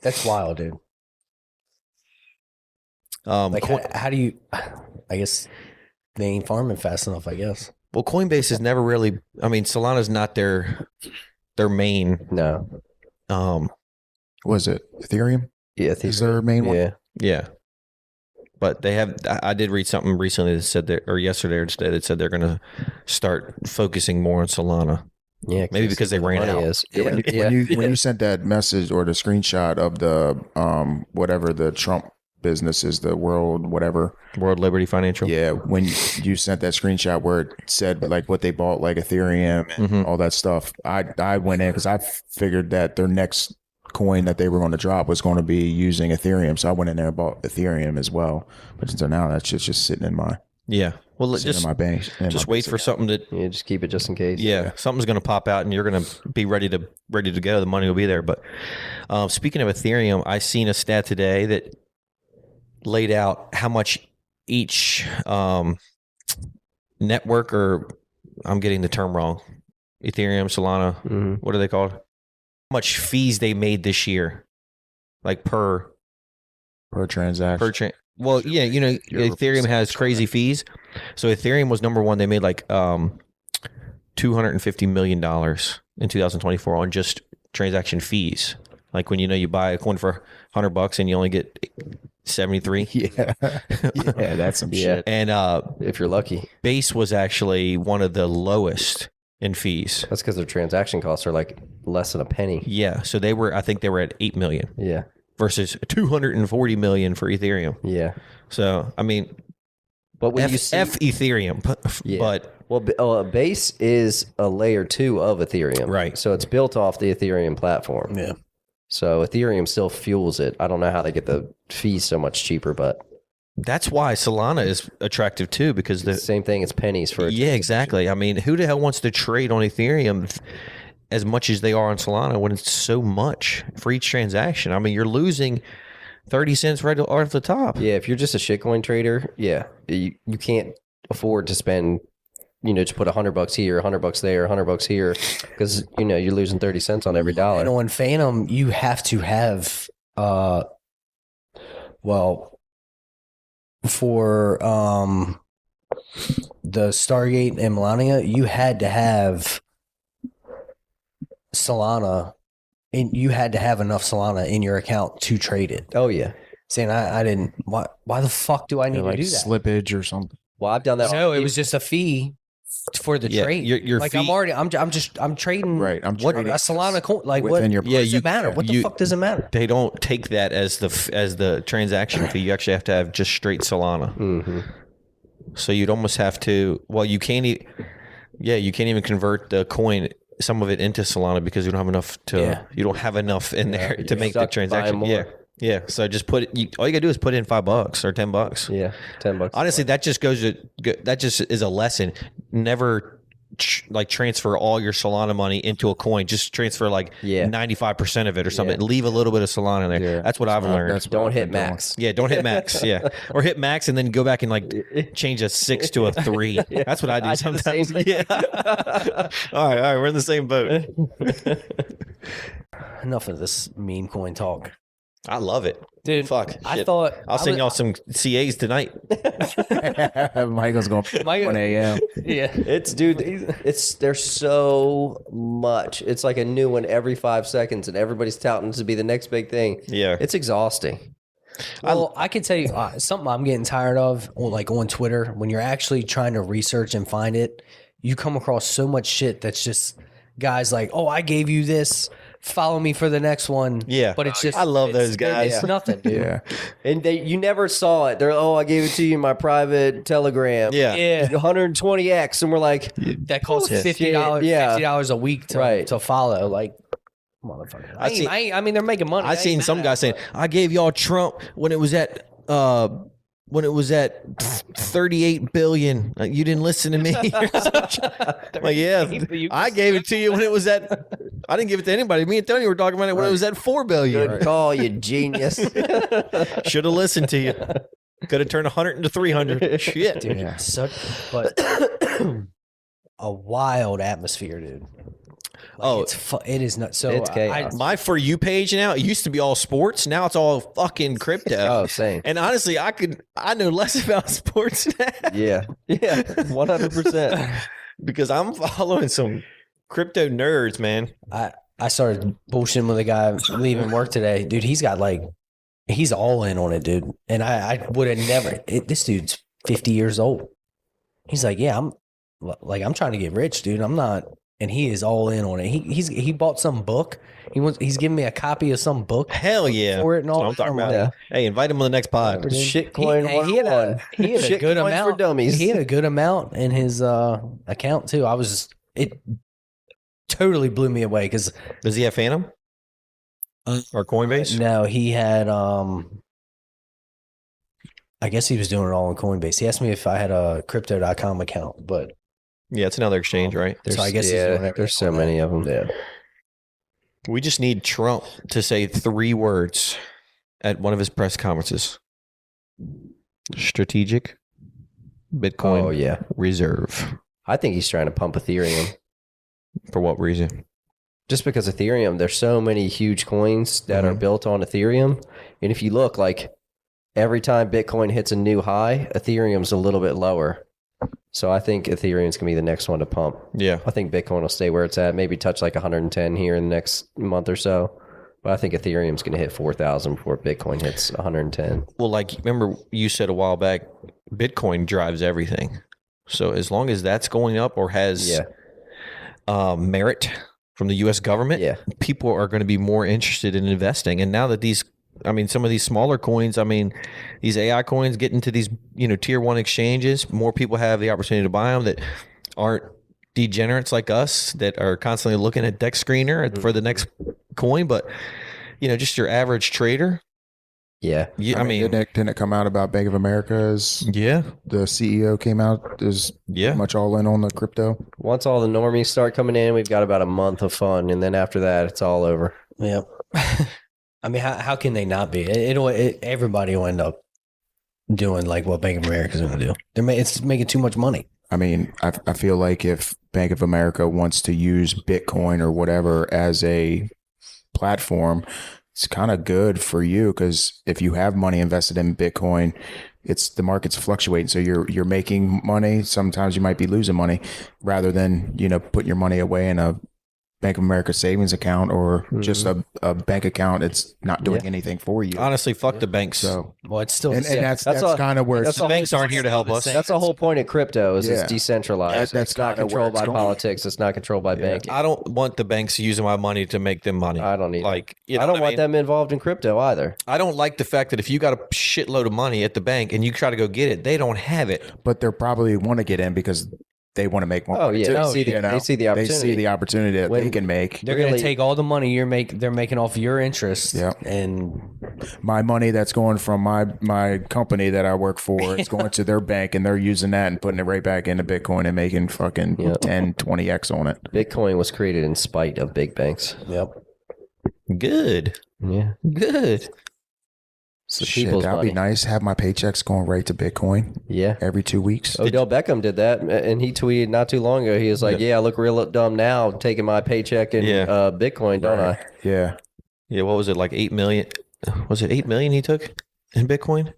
That's wild, dude. Like, how do you? I guess they ain't farming fast enough. I guess. well, Coinbase is never really. I mean, Solana's not their main. No. Was it Ethereum? Yeah. Is their main one? Yeah. Yeah, but they have. I did read something recently that said that, or yesterday or today, that said they're going to start focusing more on Solana. Yeah. Maybe because they ran out. Yeah. When you sent that message or the screenshot of the whatever the Trump business is, the World Liberty Financial. Yeah, when you sent that screenshot where it said like what they bought, like Ethereum and all that stuff, I went in because I figured that their next coin that they were going to drop was going to be using Ethereum, so I went in there and bought Ethereum as well. But until now, that's just sitting in my Well, sitting just in my bank. just wait for something that. Yeah. Just keep it just in case. Yeah, something's going to pop out, and you're going to be ready to go. The money will be there. But speaking of Ethereum, I seen a stat today that laid out how much each network, or I'm getting the term wrong, Ethereum, Solana, what are they called? How much fees they made this year, like per transaction. well, yeah, you know, Ethereum has crazy fees. So Ethereum was number one. They made like $250 million in 2024 on just transaction fees. Like when you buy a coin for $100 and you only get 73. Yeah, that's some shit. And If you're lucky. Base was actually one of the lowest in fees. That's because their transaction costs are like less than a penny. Yeah, so I think they were at 8 million Yeah. versus 240 million for Ethereum. Yeah. So I mean, But when F Ethereum, Yeah. but Base is a layer 2 of Ethereum. Right. So it's built off the Ethereum platform. Yeah. So Ethereum still fuels it. I don't know how they get the fees so much cheaper, but that's why Solana is attractive too, because it's the same thing. It's pennies for yeah, exactly. I mean, who the hell wants to trade on Ethereum as much as they are on Solana when it's so much for each transaction? I mean, you're losing 30 cents right off the top. Yeah, if you're just a shitcoin trader, yeah, you can't afford to spend, to put $100 here, $100 there, $100 here, because you're losing 30 cents on every dollar. And on Phantom, you have to have, for the Stargate and Melania, you had to have Solana, and you had to have enough Solana in your account to trade it. Oh yeah. Saying I didn't. Why the fuck do I need to Like do that? slippage or something. Well, I've done that. No, it was just a fee for the Yeah, trade. your like fee- I'm trading. Right, I'm what trading a Solana coin. Like what? within your What does you- it matter? What the you- fuck does it matter? They don't take that as the transaction fee. You actually have to have just straight Solana. Mm-hmm. So you'd almost have to. Well, you can't. You can't even convert the coin, some of it, into Solana because you don't have enough to. Yeah. You don't have enough in there to make the stuck transaction. buying Yeah, more. yeah. So just put it. All you gotta do is put in $5 or $10. Yeah, $10. Honestly, that just that just is a lesson. Never transfer all your Solana money into a coin. Just transfer 95% of it or something. Yeah. Leave a little bit of Solana in there. Yeah. That's what I've learned. That's what Don't I've hit been doing. max. Yeah, don't hit max. Yeah, or hit max and then go back and change a 6 to a 3. That's what I do I do the sometimes. same thing. Yeah. all right, we're in the same boat. Enough of this meme coin talk, I love it, dude. Fuck. I shit. thought I'll send y'all some CAs tonight. Michael's going 1 a.m. Yeah. There's so much. It's like a new one every 5 seconds, and everybody's touting to be the next big thing. Yeah. It's exhausting. Well, I can tell you something I'm getting tired of, on Twitter, when you're actually trying to research and find it, you come across so much shit that's just guys like, oh, I gave you this, follow me for the next one. Yeah. But it's just, I love those guys. It's nothing, dude. Yeah, And you never saw it. They're, I gave it to you in my private Telegram. Yeah. Yeah. 120x, and we're like, That costs $50, Yeah. $50 a week to follow. Like, motherfucker. I mean, they're making money. I seen some guy saying, "I gave y'all Trump when it was at 38 billion. You didn't listen to me." Like, yeah, I gave it to you when it was at. I didn't give it to anybody. Me and Tony were talking about it when it was at 4 billion. good call, you genius. Should have listened to you. Could have turned 100 into 300. Shit. Dude, Yeah. but a wild atmosphere, dude. Oh. It is not so. It's chaos. My For You page now, it used to be all sports. Now it's all fucking crypto. Oh, same. And honestly, I know less about sports now Yeah. 100%. because I'm following some crypto nerds, man. I started bullshitting with a guy leaving work today, dude. He's got he's all in on it, dude. And I would have never. This dude's 50 years old. He's like, yeah, I'm trying to get rich, dude. I'm not. And he is all in on it. He bought some book. He's giving me a copy of some book. Hell yeah. For it and That's all. what I'm talking about. Yeah. Hey, invite him on the next pod. Shitcoin He had a Shit good coins amount for dummies. He had a good amount in his account too. It totally blew me away because Does he have Phantom? Or Coinbase? no, he had I guess he was doing it all on Coinbase. He asked me if I had a crypto.com account, but Yeah, it's another exchange, right? so I guess he's doing it there's so on that. many of them. Yeah. We just need Trump to say 3 words at one of his press conferences. Strategic Bitcoin Oh, yeah. reserve. I think he's trying to pump Ethereum. For what reason? Just because Ethereum, there's so many huge coins that are built on Ethereum. And if you look, like, every time Bitcoin hits a new high, Ethereum's a little bit lower. So I think Ethereum's going to be the next one to pump. Yeah. I think Bitcoin will stay where it's at, maybe touch like 110 here in the next month or so. But I think Ethereum's going to hit 4,000 before Bitcoin hits 110. Well, like, remember you said a while back, Bitcoin drives everything. So as long as that's going up or has merit from the U.S. government, people are going to be more interested in investing. And now that some of these smaller coins, these AI coins get into these, tier 1 exchanges, more people have the opportunity to buy them that aren't degenerates like us that are constantly looking at Deck Screener for the next coin. But, just your average trader. Yeah. Didn't it come out about Bank of America's? Yeah. The CEO came out is much all in on the crypto. Once all the normies start coming in, we've got about a month of fun. And then after that, it's all over. Yeah. I mean, how can they not be? Everybody will end up doing like what Bank of America is going to do. It's making too much money. I mean, I feel like if Bank of America wants to use Bitcoin or whatever as a platform, it's kind of good for you because if you have money invested in Bitcoin, the market's fluctuating. So you're making money. Sometimes you might be losing money rather than, putting your money away in a Bank of America savings account or just a bank account. It's not doing anything for you. Honestly, fuck the banks. So, Well, it's still and that's kind of where it's, The banks aren't here to help us. That's the whole point of crypto is Yeah. it's decentralized. That's it's not kinda where controlled it's by going. politics. It's not controlled by banking. I don't want the banks using my money to make them money. I don't need like. I don't want them involved in crypto either. I don't like the fact that if you got a shitload of money at the bank and you try to go get it, they don't have it. but they probably want to get in because they want to make more. Oh, money yeah. too, They see the- you know? they see the They see opportunity. the opportunity that they When- can make. they're going really- to take all the money they're making off your interest. Yeah. And My money that's going from my company that I work for, it's going to their bank and they're using that and putting it right back into Bitcoin and making fucking 10, 20x on it. Bitcoin was created in spite of big banks. yep. Good. Yeah. Good. So Shit, people's that'd money. be nice. Have my paychecks going right to Bitcoin Yeah. every 2 weeks. Odell Beckham did that, and he tweeted not too long ago. He was like, "Yeah, I look real dumb now, taking my paycheck in Bitcoin, don't I?" Yeah. Yeah. What was it, like 8 million? Was it 8 million he took in Bitcoin?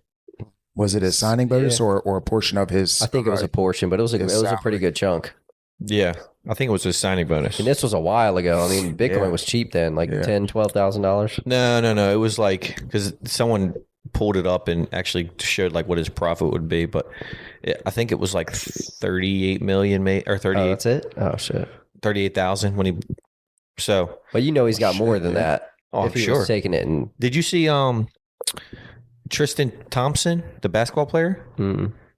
Was it a signing bonus or a portion of his? I think it was a portion, but it was a His pretty good chunk. Yeah. I think it was a signing bonus. And this was a while ago. I mean, Bitcoin was cheap then, like $10,000-$12,000. No. It was like, because someone pulled it up and actually showed like what his profit would be, but I think it was like 38 million, or Oh, 38, that's it. Oh shit! 38,000 when he. So. But he's got more than that. Oh, if he sure. was taking it and Did you see Tristan Thompson, the basketball player,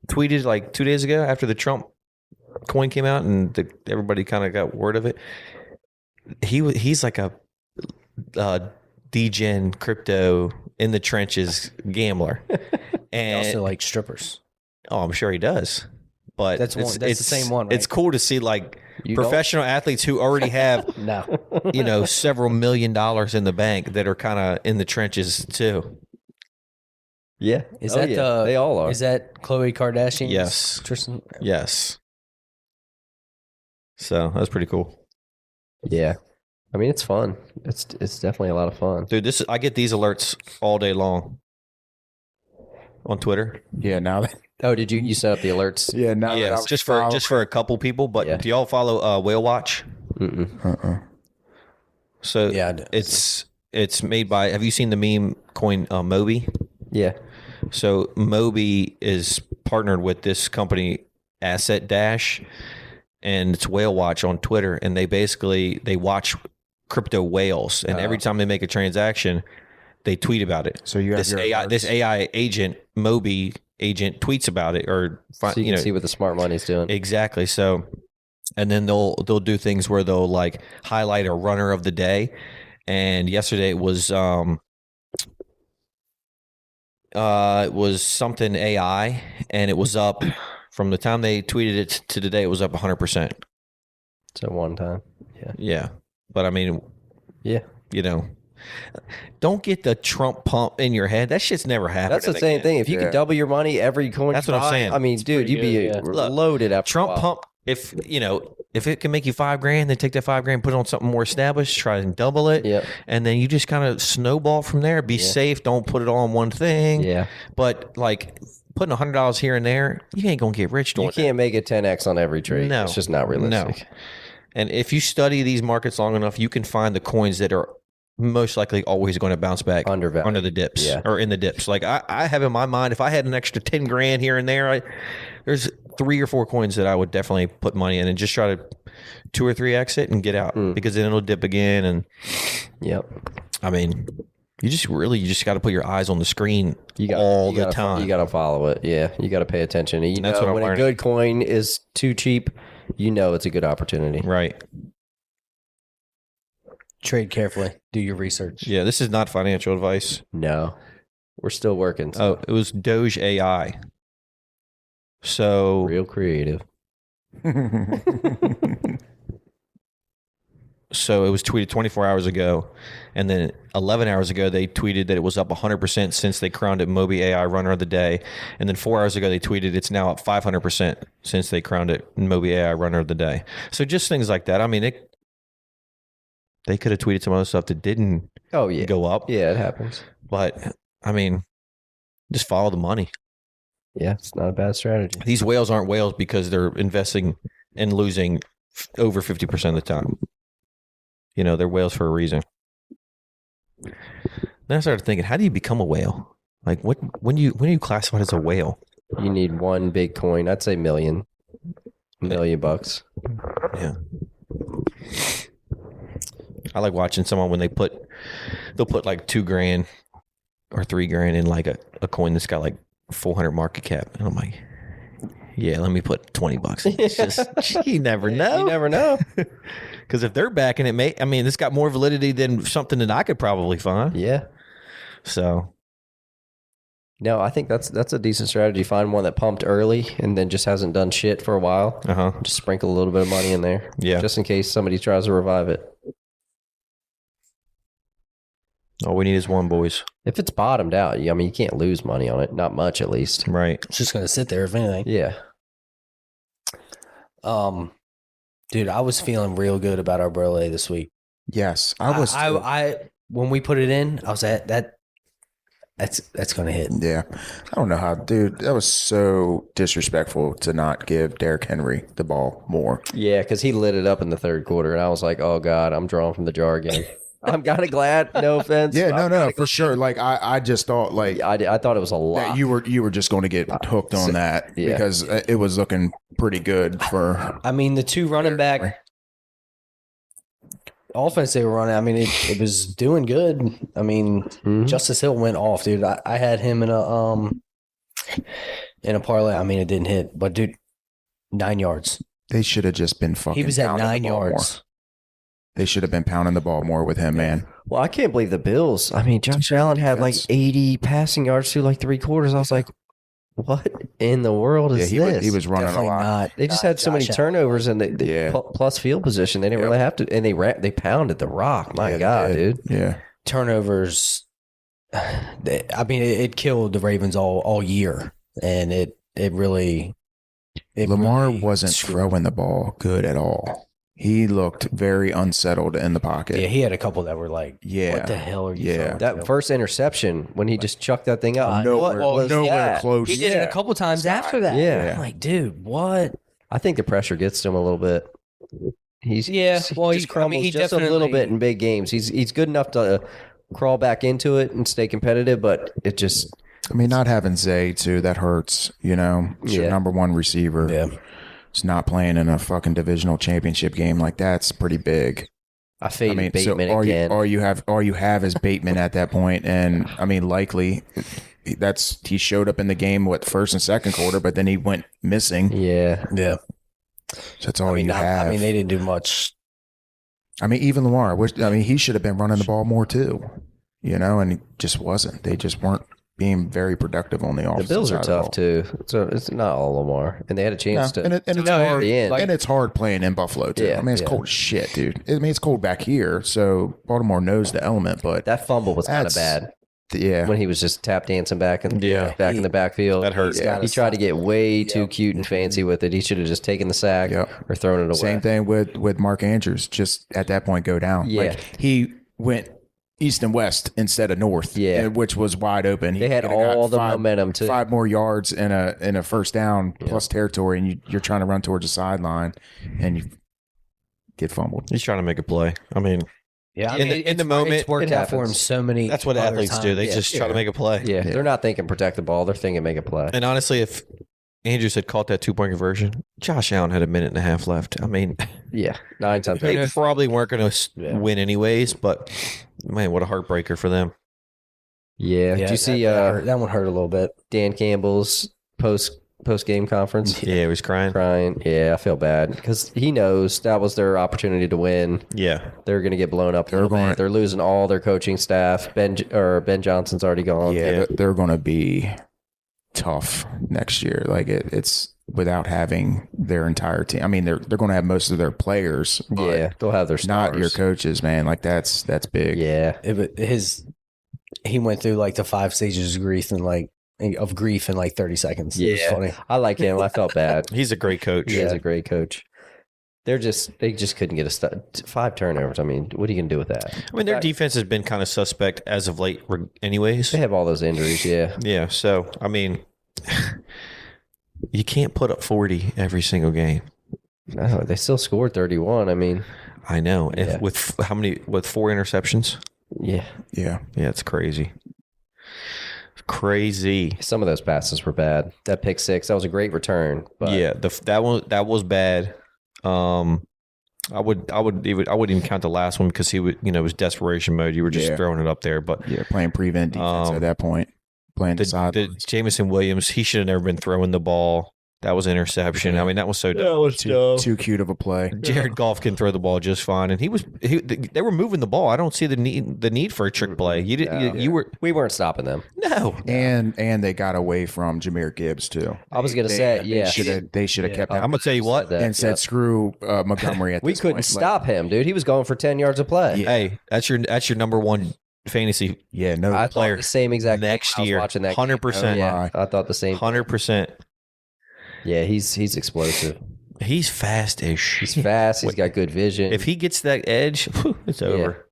tweeted like 2 days ago after the Trump coin came out and everybody kind of got word of it? He's like a degen crypto in the trenches gambler, and Also like strippers. I'm sure he does. But That's the same one, right? It's cool to see like You don't? professional athletes who already have No. several $1 million in the bank that are kind of in the trenches too. Yeah. Is that they all are. Is that Khloe Kardashian? Yes. Tristan? Yes. So that's pretty cool. Yeah. I mean, it's fun. It's definitely a lot of fun. Dude, I get these alerts all day long on Twitter. Yeah, now that Oh, did you set up the alerts? yeah, now that I Yes, was just following- for a couple people. But Yeah. do y'all follow Whale Watch? Mm-mm. So Yeah, I do. it's made by. Have you seen the meme coin Moby? Yeah. So Moby is partnered with this company Asset Dash, and it's Whale Watch on Twitter, and they watch crypto whales, and every time they make a transaction, they tweet about it. So you have this your AI agent, Moby agent, tweets about it, or So you can see what the smart money's doing. exactly. So, and then they'll do things where they'll like highlight a runner of the day, and yesterday it was something AI, and it was up from the time they tweeted it to today. It was up 100%. So one time. Yeah, but I mean, Yeah. you know, don't get the Trump pump in your head. That shit's never happened. That's the same thing. If you could double your money every coin, That's you what I'm buy, saying. I mean, dude, you'd be good, yeah. Look, loaded after Trump a while. pump. If it can make you $5,000, then take that $5,000, put it on something more established, try and double it, Yep. and then you just kind of snowball from there. Be safe. Don't put it all on one thing. Yeah. But like putting $100 here and there, you ain't gonna get rich doing You can't make it 10x on every trade. No. It's just not realistic. No. And if you study these markets long enough, you can find the coins that are most likely always going to bounce back Undervalued. under the dips Yeah. or in the dips. Like I have in my mind, if I had an extra $10,000 here and there, there's 3 or 4 coins that I would definitely put money in and just try to 2 or 3 exit and get out because then it'll dip again. And Yep. I mean, you just got to put your eyes on the screen You the time. You got to follow it. Yeah. You got to pay attention. And That's what I'm when a learning. good coin is too cheap, it's a good opportunity. Right. Trade carefully. Do your research. Yeah. This is not financial advice. No. We're still working. So Oh, it was Doge AI. So real creative. So it was tweeted 24 hours ago, and then 11 hours ago they tweeted that it was up 100% since they crowned it Moby AI Runner of the Day, and then 4 hours ago they tweeted it's now up 500% since they crowned it Moby AI Runner of the Day. So just things like that. I mean, they could have tweeted some other stuff that didn't Oh, yeah. go up, Yeah, it happens. but I mean, just follow the money. Yeah, it's not a bad strategy. These whales aren't whales because they're investing and losing over 50% of the time. You know, they're whales for a reason. Then I started thinking, how do you become a whale? Like, when are you classified as a whale? You need one big coin. I'd say $1 million bucks. Yeah. I like watching someone when they'll put like $2,000 or $3,000 in like a coin that's got like 400 market cap, and I'm like, yeah, let me put $20. It's just you never know. You never know. Because if they're backing it, this got more validity than something that I could probably find. Yeah. So No, I think that's a decent strategy. Find one that pumped early and then just hasn't done shit for a while. Just sprinkle a little bit of money in there. Yeah. Just in case somebody tries to revive it. all we need is one, boys. If it's bottomed out, you can't lose money on it. Not much, at least. Right. It's just going to sit there, if anything. Yeah. Dude, I was feeling real good about our Brolay this week. Yes, I was. I when we put it in, I was at that. That's going to hit. Yeah, I don't know how, dude. That was so disrespectful to not give Derrick Henry the ball more. Yeah, because he lit it up in the third quarter, and I was like, oh, God, I'm drawing from the jar again. I'm kind of glad. No offense. Yeah, no, for sure. Like I just thought like I thought it was a lot. that you were just going to get hooked on that Yeah. because it was looking pretty good for. I mean, the two running back offense they were running, I mean, it was doing good. I mean, Justice Hill went off, dude. I had him in a parlay. I mean, it didn't hit, but dude, 9 yards. They should have just been fucking. He was at pounding the 9 ball more. yards. They should have been pounding the ball more with him, man. Well, I can't believe the Bills. I mean, Josh Allen had like 80 passing yards through like 3 quarters. I was like, what in the world is this? He was running Definitely a lot. not. They just had so many Josh turnovers and they Yeah. plus field position. They didn't really have to, and they pounded the rock. My Yeah, God, they did. dude. Yeah, turnovers I mean, it killed the Ravens all year, and it really. Lamar really wasn't throwing the ball good at all. He looked very unsettled in the pocket. Yeah, he had a couple that were like, Yeah. what the hell are you Yeah. throwing That to?" first interception when he just chucked that thing up. Nowhere, what was nowhere that? close. He did it a couple times after that. Yeah. I'm like, dude, what? I think the pressure gets to him a little bit. He Well, just crumbles he just a little definitely- bit in big games. He's good enough to crawl back into it and stay competitive, but it just I mean, not having Zay too, that hurts. You know, it's your Yeah. number one receiver. Yeah. It's not playing in a fucking divisional championship game like that's pretty big. I faded I mean, Bateman so again. all you have is Bateman at that point, and I mean, likely he showed up in the game first and second quarter, but then he went missing. Yeah. Yeah. So that's all you I have. mean, they didn't do much. I mean, even Lamar. He should have been running the ball more too. You know, and he just wasn't. They just weren't being very productive on the The offensive Bills are side of the tough ball. too. So it's not all Lamar. And they had a chance to And it's to hard. the end. And it's hard playing in Buffalo too. Yeah, I mean, it's yeah. cold as shit, dude. I mean, it's cold back here, so Baltimore knows the element. But That fumble was kind of That's- bad yeah, when he was just tap dancing back in Yeah. in the backfield. That hurt. He tried to get way too cute and fancy with it. He should have just taken the sack Yep. or thrown it away. same thing with Mark Andrews. Just at that point, go down. Yeah. Like, he went east and west instead of north. Yeah. which was wide open. They had could've got all the momentum too. 5 more yards in a first down plus territory, and you're trying to run towards the sideline, and you get fumbled. He's trying to make a play. I mean, Yeah. In the moment, it's worked it out for him happens. so many. that's what other athletes do. They times. just try to make a play. Yeah, they're not thinking protect the ball. They're thinking make a play. And honestly, if Andrews had caught that 2-point conversion, Josh Allen had a minute and a half left. I mean, Yeah, 9 times. they probably weren't going to win anyways, but man, what a heartbreaker for them. Yeah. Did you see that one hurt a little bit? Dan Campbell's post game conference? Yeah, he was crying. Crying. Yeah, I feel bad because he knows that was their opportunity to win. Yeah. They're going to get blown up. They're losing all their coaching staff. Ben Johnson's already gone. Yeah, they're going to be tough next year. Like it's without having their entire team. I mean, they're going to have most of their players, but Yeah, they'll have their stars. not your coaches, man. Like that's big. Yeah, He went through like the 5 stages of grief in like 30 seconds. It was Yeah. funny. I like him. I felt bad. He's a great coach. He's a great coach. They just couldn't get 5 turnovers. I mean, what are you gonna do with that? I mean, their defense has been kind of suspect as of late, anyways. They have all those injuries. Yeah, Yeah. So, I mean, you can't put up 40 every single game. no, they still scored 31. I mean, I know. Yeah. With 4 interceptions? yeah, Yeah. Yeah, it's crazy. Crazy. some of those passes were bad. That pick 6, that was a great return. But Yeah, that was bad. I wouldn't even count the last one because he would, it was desperation mode. You were just Yeah. throwing it up there, but Yeah, playing prevent defense at that point. Playing the side. the Jameson Williams, he should have never been throwing the ball. That was interception. I mean, that was so dumb. Too cute of a play. Jared Goff can throw the ball just fine, and they were moving the ball. I don't see the need for a trick play. we weren't stopping them. No. And they got away from Jahmyr Gibbs too. I was gonna say, yeah. They should have kept that I'm gonna tell you what. That, and said yeah. screw Montgomery at We this couldn't point. stop him, dude. He was going for 10 yards of play. Hey, that's your number one fantasy Yeah, no. I player thought the same exact next thing when I was year. watching that 100%. game. Yeah, I thought the same. 100%. Yeah, he's explosive. He's fast-ish. He's fast. He's got good vision. If he gets that edge, it's over.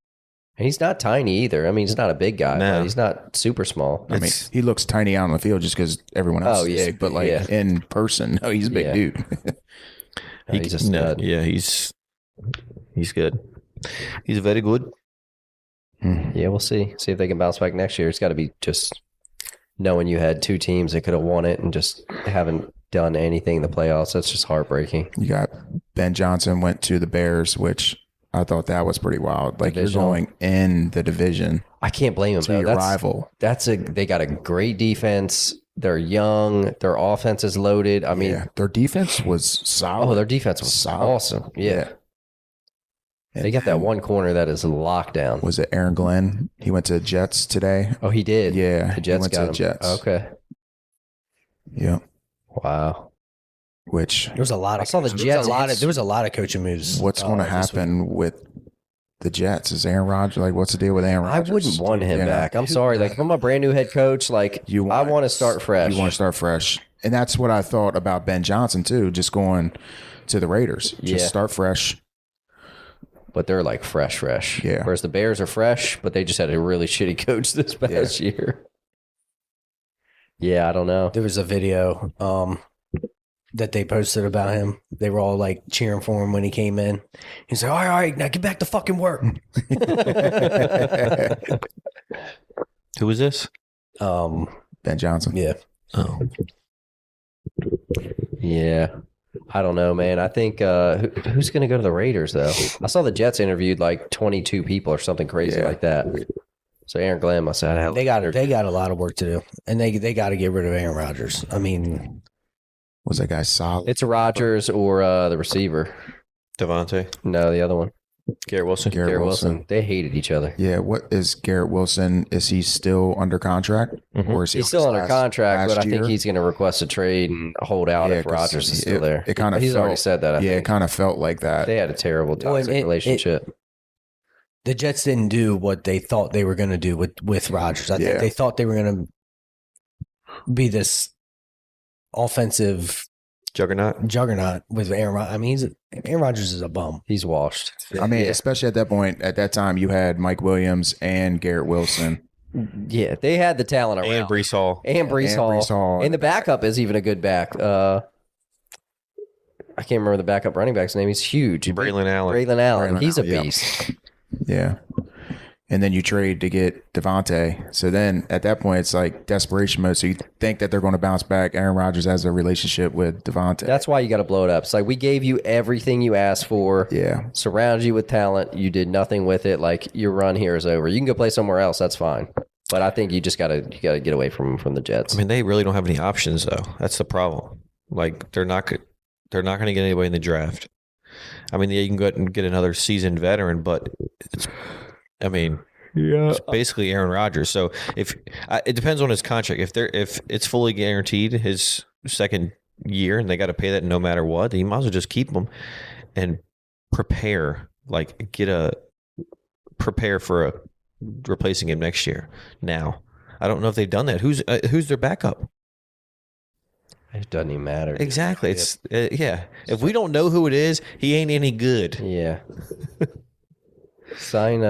And he's not tiny either. I mean, he's not a big guy. No. But he's not super small. I mean, he looks tiny out on the field just because everyone else is big, but like in person, no, he's a big Yeah. dude. He's a stud. Yeah, he's good. He's very good. Yeah, we'll see. See if they can bounce back next year. It's got to be just knowing you had 2 teams that could have won it and just haven't done anything in the playoffs. That's just heartbreaking. You got Ben Johnson went to the Bears, which I thought that was pretty wild. Like Divisional. you're going in the division I can't blame him. to Though. your rival. They got a great defense. They're young. Their offense is loaded. I mean, Yeah, their defense was solid. their defense was Solid. awesome. Yeah. And They got that one corner that is locked down. Was it Aaron Glenn? He went to Jets today. Oh, he did. Yeah, The Jets he went got to him. Jets. Okay. Yeah, Wow. which There was a lot of. I saw the there was Jets a lot of- hits. There was a lot of coaching moves. what's going to this week. happen with the Jets? Is Aaron Rodgers like what's the deal with Aaron I Rodgers? wouldn't want him You know, back. I'm sorry. Like, if I'm a brand new head coach, like, I want to start fresh. You want to start fresh. And that's what I thought about Ben Johnson too, just going to the Raiders. Just start fresh. But they're like fresh. Yeah. Whereas the Bears are fresh, but they just had a really shitty coach this past year. Yeah, I don't know. There was a video that they posted about him. They were all like cheering for him when he came in. He's like, all right, now get back to fucking work. Who is this? Ben Johnson. Yeah. Oh, Yeah. I don't know, man. I think who's going to go to the Raiders, though? I saw the Jets interviewed like 22 people or something crazy like that. So Aaron Glenn must have had They got a lot of work to do, and they got to get rid of Aaron Rodgers. I mean, Was that guy solid? It's Rodgers or the receiver. Devontae, No, the other one. Garrett Wilson. Garrett Wilson. They hated each other. Yeah. What is Garrett Wilson? Is he still under contract? Or is he He's still under contract, but I think year? he's going to request a trade and hold out if 'cause Rodgers is still there. It kind of He's felt, already said that. I it think. kind of felt like that. They had a terrible toxic it- relationship. the Jets didn't do what they thought they were going to do with Rodgers. I think Yeah. they thought they were going to be this offensive juggernaut with Aaron Rodgers. I mean, Aaron Rodgers is a bum. He's washed. I mean, especially at that point, at that time, you had Mike Williams and Garrett Wilson. Yeah, they had the talent around. And Brees Hall. And Brees Hall. And the backup is even a good back. I can't remember the backup running back's name. He's huge. Braylon Allen. Braylon Allen. Braylon He's a Allen, yeah. beast. Yeah. And then you trade to get Devontae. So then at that point, it's like desperation mode. So you think that they're going to bounce back. Aaron Rodgers has a relationship with Devontae. That's why you got to blow it up. It's like, we gave you everything you asked for. Yeah. Surrounded you with talent. You did nothing with it. Like, your run here is over. You can go play somewhere else. That's fine. But I think you just got to get away from the Jets. I mean, they really don't have any options, though. That's the problem. Like, they're not going to get anybody in the draft. I mean, you can go out and get another seasoned veteran, but it's basically Aaron Rodgers. So it depends on his contract. If it's fully guaranteed his second year and they got to pay that no matter what, then you might as well just keep him and prepare for replacing him next year. Now, I don't know if they've done that. Who's their backup? It doesn't even matter. Exactly. It's If we don't know who it is, he ain't any good. Yeah. Sign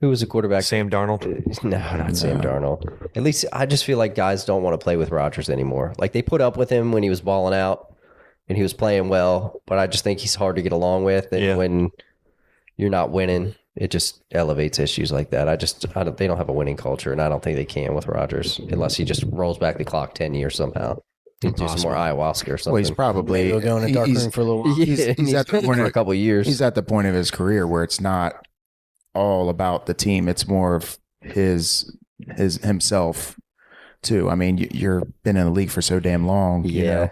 who was the quarterback? Sam Darnold. No, not Sam Darnold. At least I just feel like guys don't want to play with Rodgers anymore. Like, they put up with him when he was balling out and he was playing well, but I just think he's hard to get along with. And when you're not winning, it just elevates issues like that. They don't have a winning culture, and I don't think they can with Rodgers unless he just rolls back the clock 10 years somehow. Do some more ayahuasca or something. Well, he's probably They'll go in a dark room for a little while. he's at the point for of a couple of years. He's at the point of his career where it's not all about the team. It's more of his himself too. I mean, you're been in the league for so damn long. You know,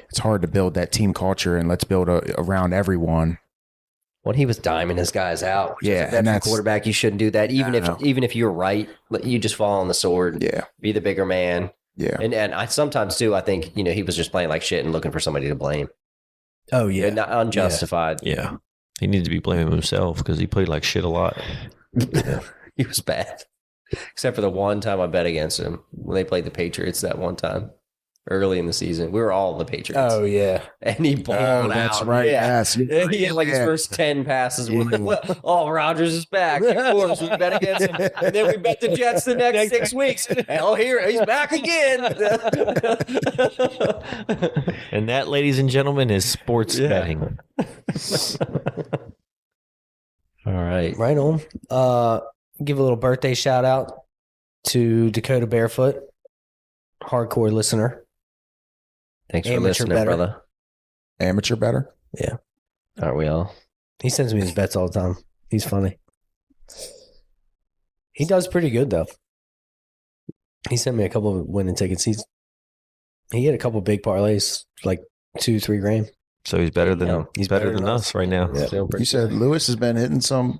it's hard to build that team culture, and let's build around everyone. When he was diming his guys out, and that's quarterback. You shouldn't do that. Even if you're right, you just fall on the sword. Yeah, be the bigger man. Yeah, and I sometimes too. I think he was just playing like shit and looking for somebody to blame. Oh yeah, and not unjustified. Yeah, he needed to be blaming himself because he played like shit a lot. He was bad, except for the one time I bet against him when they played the Patriots. That one time. Early in the season, we were all the Patriots. Oh yeah, and he balled out. That's right. Yeah. Yes, And he had like his first 10 passes. Rodgers is back. Of course, we bet against him, and then we bet the Jets the next 6 weeks. Hell, he's back again. And that, ladies and gentlemen, is sports betting. All right, right on. Give a little birthday shout out to Dakota Barefoot, hardcore listener. Thanks for Amateur listening, better. brother. Amateur better. Yeah, aren't we all? He sends me his bets all the time. He's funny. He does pretty good though. He sent me a couple of winning tickets. He had a couple big parlays, like 2-3 grand. So he's better than he's better than us right now. Yeah. You said Lewis has been hitting some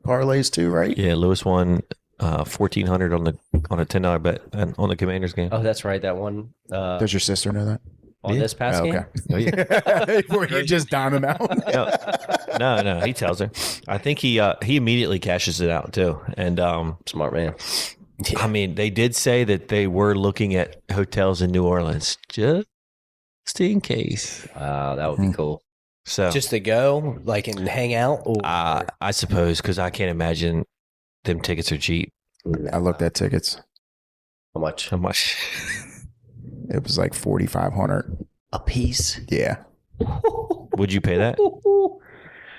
parlays too, right? Yeah, Lewis won $1,400 on a $10 bet on the Commanders game. Oh, that's right. That one. Does your sister know that? On this past game? Oh, yeah. Where you just dime him out? No, he tells her. I think he immediately cashes it out too. And Smart man. I mean, they did say that they were looking at hotels in New Orleans just in case. Wow, that would be cool. So Just to go, like, and hang out? Or, I suppose, because I can't imagine them tickets are cheap. I looked at tickets. How much? How much? It was like 4,500. A piece? Yeah. Would you pay that?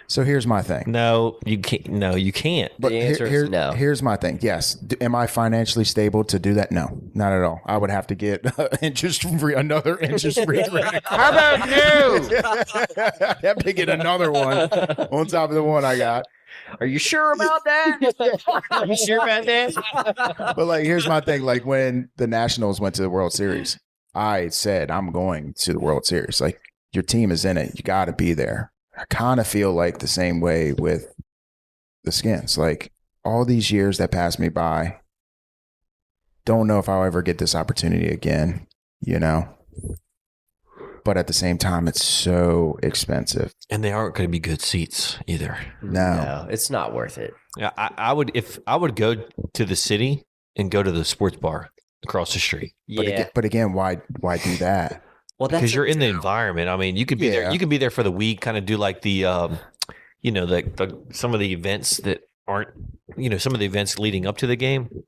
So here's my thing. No, you can't. No, you can't. But The answer is no. Here's my thing. Yes. Am I financially stable to do that? No, not at all. I would have to get another interest-free credit card. How about you? I have to get another one on top of the one I got. Are you sure about that? Are you sure about that? But like, here's my thing. Like when the Nationals went to the World Series, I said, I'm going to the World Series. Like your team is in it. You got to be there. I kind of feel like the same way with the Skins. Like all these years that passed me by, don't know if I'll ever get this opportunity again, you know? But at the same time, it's so expensive. And they aren't going to be good seats either. No. It's not worth it. Yeah, I would go to the city and go to the sports bar across the street. Yeah. But again, why do that? Well, that's Because you're in the environment. I mean, you could be there. Yeah. You can be there for the week, kind of do like the, the some of the events that aren't, some of the events leading up to the game.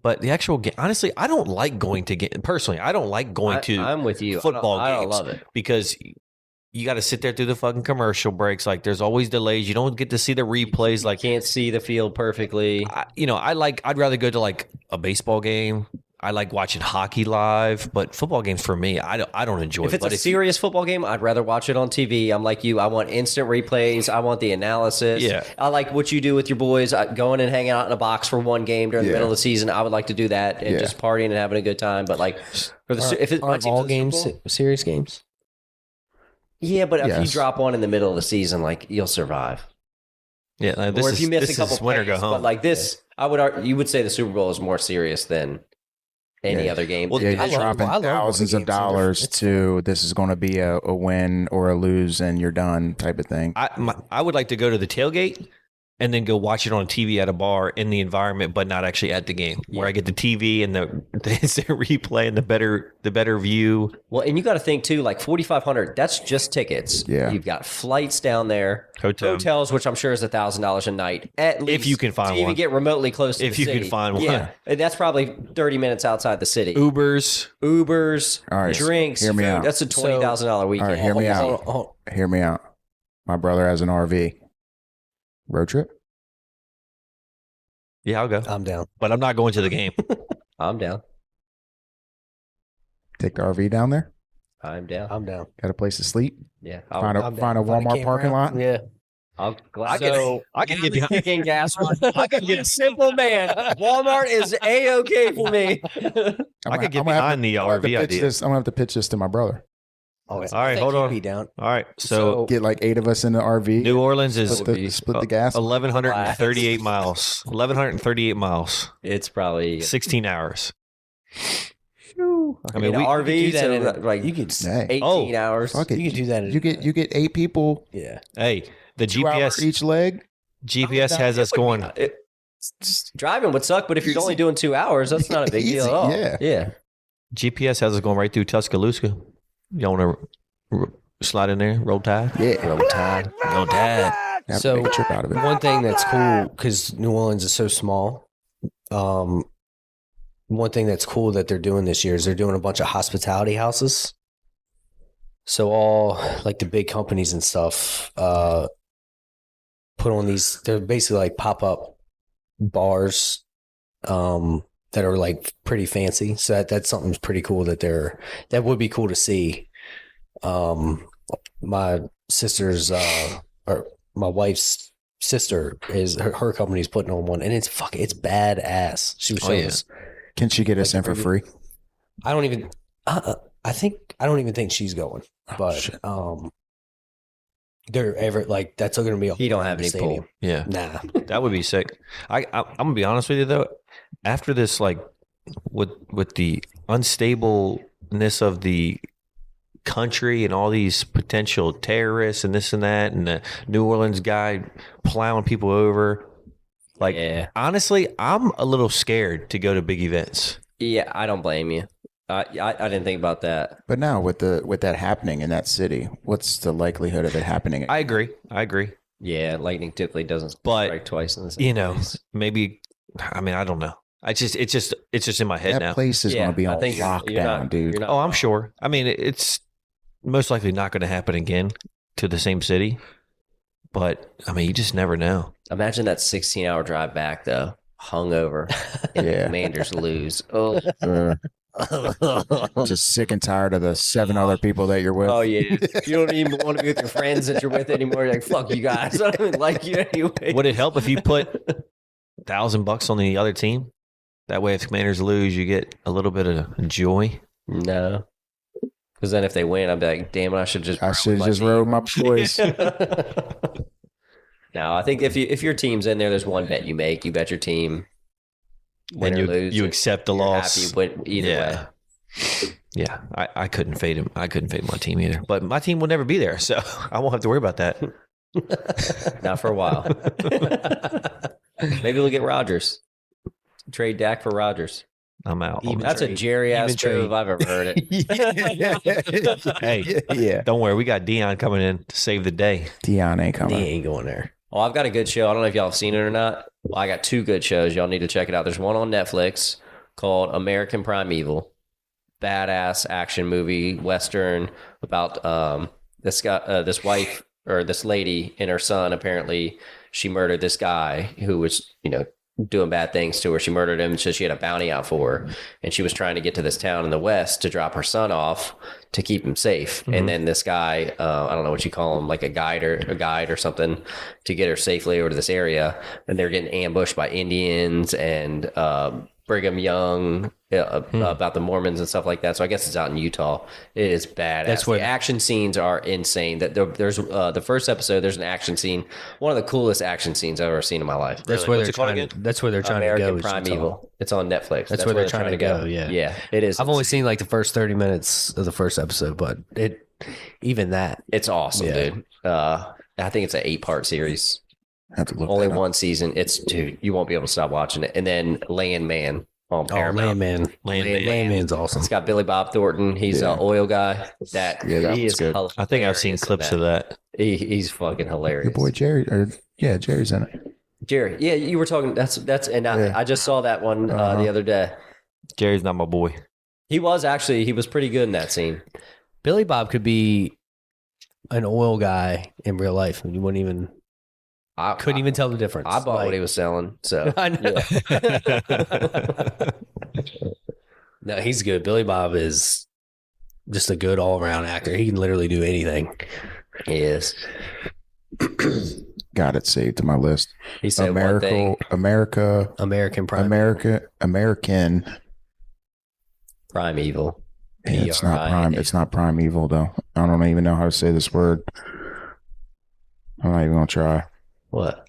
But the actual game, honestly, I don't like going to game. Personally, I don't like going to I'm with you. football I don't games love it. because you got to sit there through the fucking commercial breaks. Like there's always delays. You don't get to see the replays. Like Can't see the field perfectly. I'd rather go to like a baseball game. I like watching hockey live, but football games for me, I don't enjoy. If it's but a serious football game, I'd rather watch it on TV. I'm like you. I want instant replays. I want the analysis. Yeah. I like what you do with your boys, going and hanging out in a box for one game during the Yeah. middle of the season. I would like to do that and Yeah. just partying and having a good time. But like, for the if it's my aren't team's all in the games Super Bowl- serious games? yeah, but if you Yes. drop one in the middle of the season, like you'll survive. yeah, Or if you miss a couple winter plays, go home. but like this, you would say the Super Bowl is more serious than any Yeah. other game. Well, Yeah, I you're love- dropping I love thousands when of the games are dollars different. to this is going to be a win or a lose and you're done type of thing. I would like to go to the tailgate and then go watch it on TV at a bar in the environment, but not actually at the game, where I get the TV and the instant replay and the better view. Well, and you got to think too, like 4,500. That's just tickets. Yeah. You've got flights down there, Hotel. hotels, which I'm sure is $1,000 a night at least. If you can find to even one. get remotely close to If the you can city. find one. Yeah, and that's probably 30 minutes outside the city. Ubers. Ubers, All right, drinks, hear me food. out. That's a $20,000 weekend. All right, hear me out. Hold on, hold on. Hear me out. My brother has an RV. Road trip? Yeah, I'll go, I'm down. but I'm not going to the game. I'm down. Take the RV down there? I'm down. I'm down. Got a place to sleep? Yeah. Find I'm a down. Walmart parking lot? Yeah. I'll I gladly. can, I can get behind. Kicking gas. I can get simple man. Walmart is a-okay for me. I could get behind the RV idea. I'm gonna have to pitch this to my brother. Oh, All right, hold on. Be down. All right, so Get like 8 of us in the RV. New Orleans is split the gas. 1,138 miles. 1,138 miles. It's probably 16 hours. I mean, we- RV do that so in like You could. Hey, 18 hours. fuck it. You can do that. You get 8 people, Yeah. Hey, the 2 hours GPS each leg. has us going. Driving would suck, but if you're only doing 2 hours, that's not a big deal at all. Easy, Yeah. GPS has us going right through Tuscaloosa. You want to slide in there, roll tide? Yeah. Roll tide. Roll tide. Have So, to make a trip out of it. One thing that's cool because New Orleans is so small. One thing that's cool that they're doing this year is they're doing a bunch of hospitality houses. So all like the big companies and stuff put on these. They're basically like pop up bars that are like pretty fancy. So that's something pretty cool that would be cool to see. My sister's or my wife's sister is her company's putting on one, and it's badass. She was showing us. Can she get us in for free? I don't even. I don't even think she's going. But shit. they're ever like that's going to be. He don't have any stadium. pull. Yeah, Nah. that would be sick. I'm gonna be honest with you though. After this, like with the unstableness of the country and all these potential terrorists and this and that, and the New Orleans guy plowing people over. Like, honestly, I'm a little scared to go to big events. Yeah, I don't blame you. I didn't think about that. But now with that happening in that city, what's the likelihood of it happening? I agree. Yeah, lightning typically doesn't But, strike twice in the same place. maybe. I mean, I don't know. It's just in my head That now. place is going to be I on think you're lockdown, not- dude. you're not Oh, I'm wrong. sure. I mean, it's most likely not going to happen again to the same city. But I mean, you just never know. Imagine that 16-hour drive back though, hungover, and the Yeah. Commanders lose. Oh, Just sick and tired of the 7 other people that you're with. oh yeah. You don't even want to be with your friends that you're with anymore. You're like, fuck you guys. I don't even like you anyway. Would it help if you put $1,000 on the other team? That way, if the Commanders lose, you get a little bit of joy. No. Because then if they win, I'd be like, damn it, I should just. I should have just rode my boys. No, I think if your team's in there, there's one bet you make. You bet your team. Win And or lose, you accept the you're loss. happy with either way. Yeah, I couldn't fade him. I couldn't fade my team either. But my team will never be there, so I won't have to worry about that. Not for a while. Maybe we'll get Rodgers. Trade Dak for Rodgers. I'm out. Even That's a trade. Jerry ass Even trade. move if I've ever heard it. Hey, Yeah. don't worry. We got Dion coming in to save the day. Dion ain't He coming. ain't going there. Well, I've got a good show. I don't know if y'all have seen it or not. Well, I got 2 good shows. Y'all need to check it out. There's one on Netflix called American Primeval. Badass action movie, Western, about this guy, this wife or this lady and her son. Apparently, she murdered this guy who was, doing bad things to her. She murdered him, so she had a bounty out for her, and she was trying to get to this town in the west to drop her son off to keep him safe. And then this guy, I don't know what you call him, like a guide or something, to get her safely over to this area. And they're getting ambushed by Indians and Brigham Young, about the Mormons and stuff like that. So I guess it's out in Utah. It is badass. That's where- the action scenes are insane. That there's the first episode. There's an action scene, one of the coolest action scenes I've ever seen in my life. That's Really? where What's they're it called trying. again? That's where they're trying American to go. is Primeval. It's on Netflix. That's where they're trying to go, yeah. Yeah, it is. I've only seen like the first 30 minutes of the first episode, but even that. It's awesome, Yeah. dude. I think it's an 8-part series. Have to look Only that up. one season. Dude, you won't be able to stop watching it. And then Landman on Oh, Paramount. Landman's awesome. It's got Billy Bob Thornton. He's an oil guy. That Yeah, he was is good. hilarious I think I've seen in clips of that. He's fucking hilarious. Your boy Jerry, Jerry's in it. Jerry. Yeah, you were talking. That's and Yeah. I just saw that one Uh-huh. the other day. Jerry's not my boy. He was pretty good in that scene. Billy Bob could be an oil guy in real life, and you wouldn't even couldn't even tell the difference. I bought what he was selling. So I know. No, he's good. Billy Bob is just a good all around actor. He can literally do anything. he is. Got it saved to my list. He said one thing. American Prime. American. Primeval. Yeah, it's not PRI. prime. It's not primeval though. I don't even know how to say this word. I'm not even gonna try. What?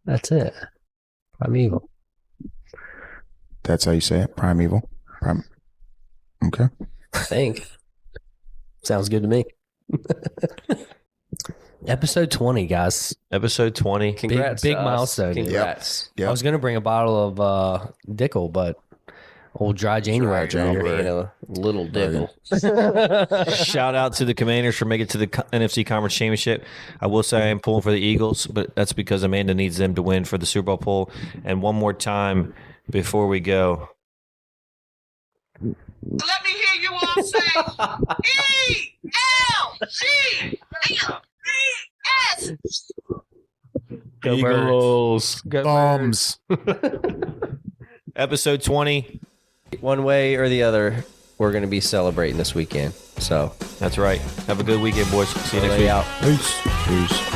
That's it. Primeval. That's how you say it. Primeval. Okay. I think. Sounds good to me. Episode 20, guys. Episode 20. Congrats. big to us. milestone. Congrats. Yep. I was gonna bring a bottle of Dickel, but old dry January. Being a little diggle. Shout out to the Commanders for making it to the NFC Conference Championship. I will say I am pulling for the Eagles, but that's because Amanda needs them to win for the Super Bowl poll. And one more time before we go. Let me hear you all say ELGBS. Go Eagles. Bombs. Episode 20. One way or the other, we're going to be celebrating this weekend. So, That's right. Have a good weekend, boys. See you next lay week. out. Peace.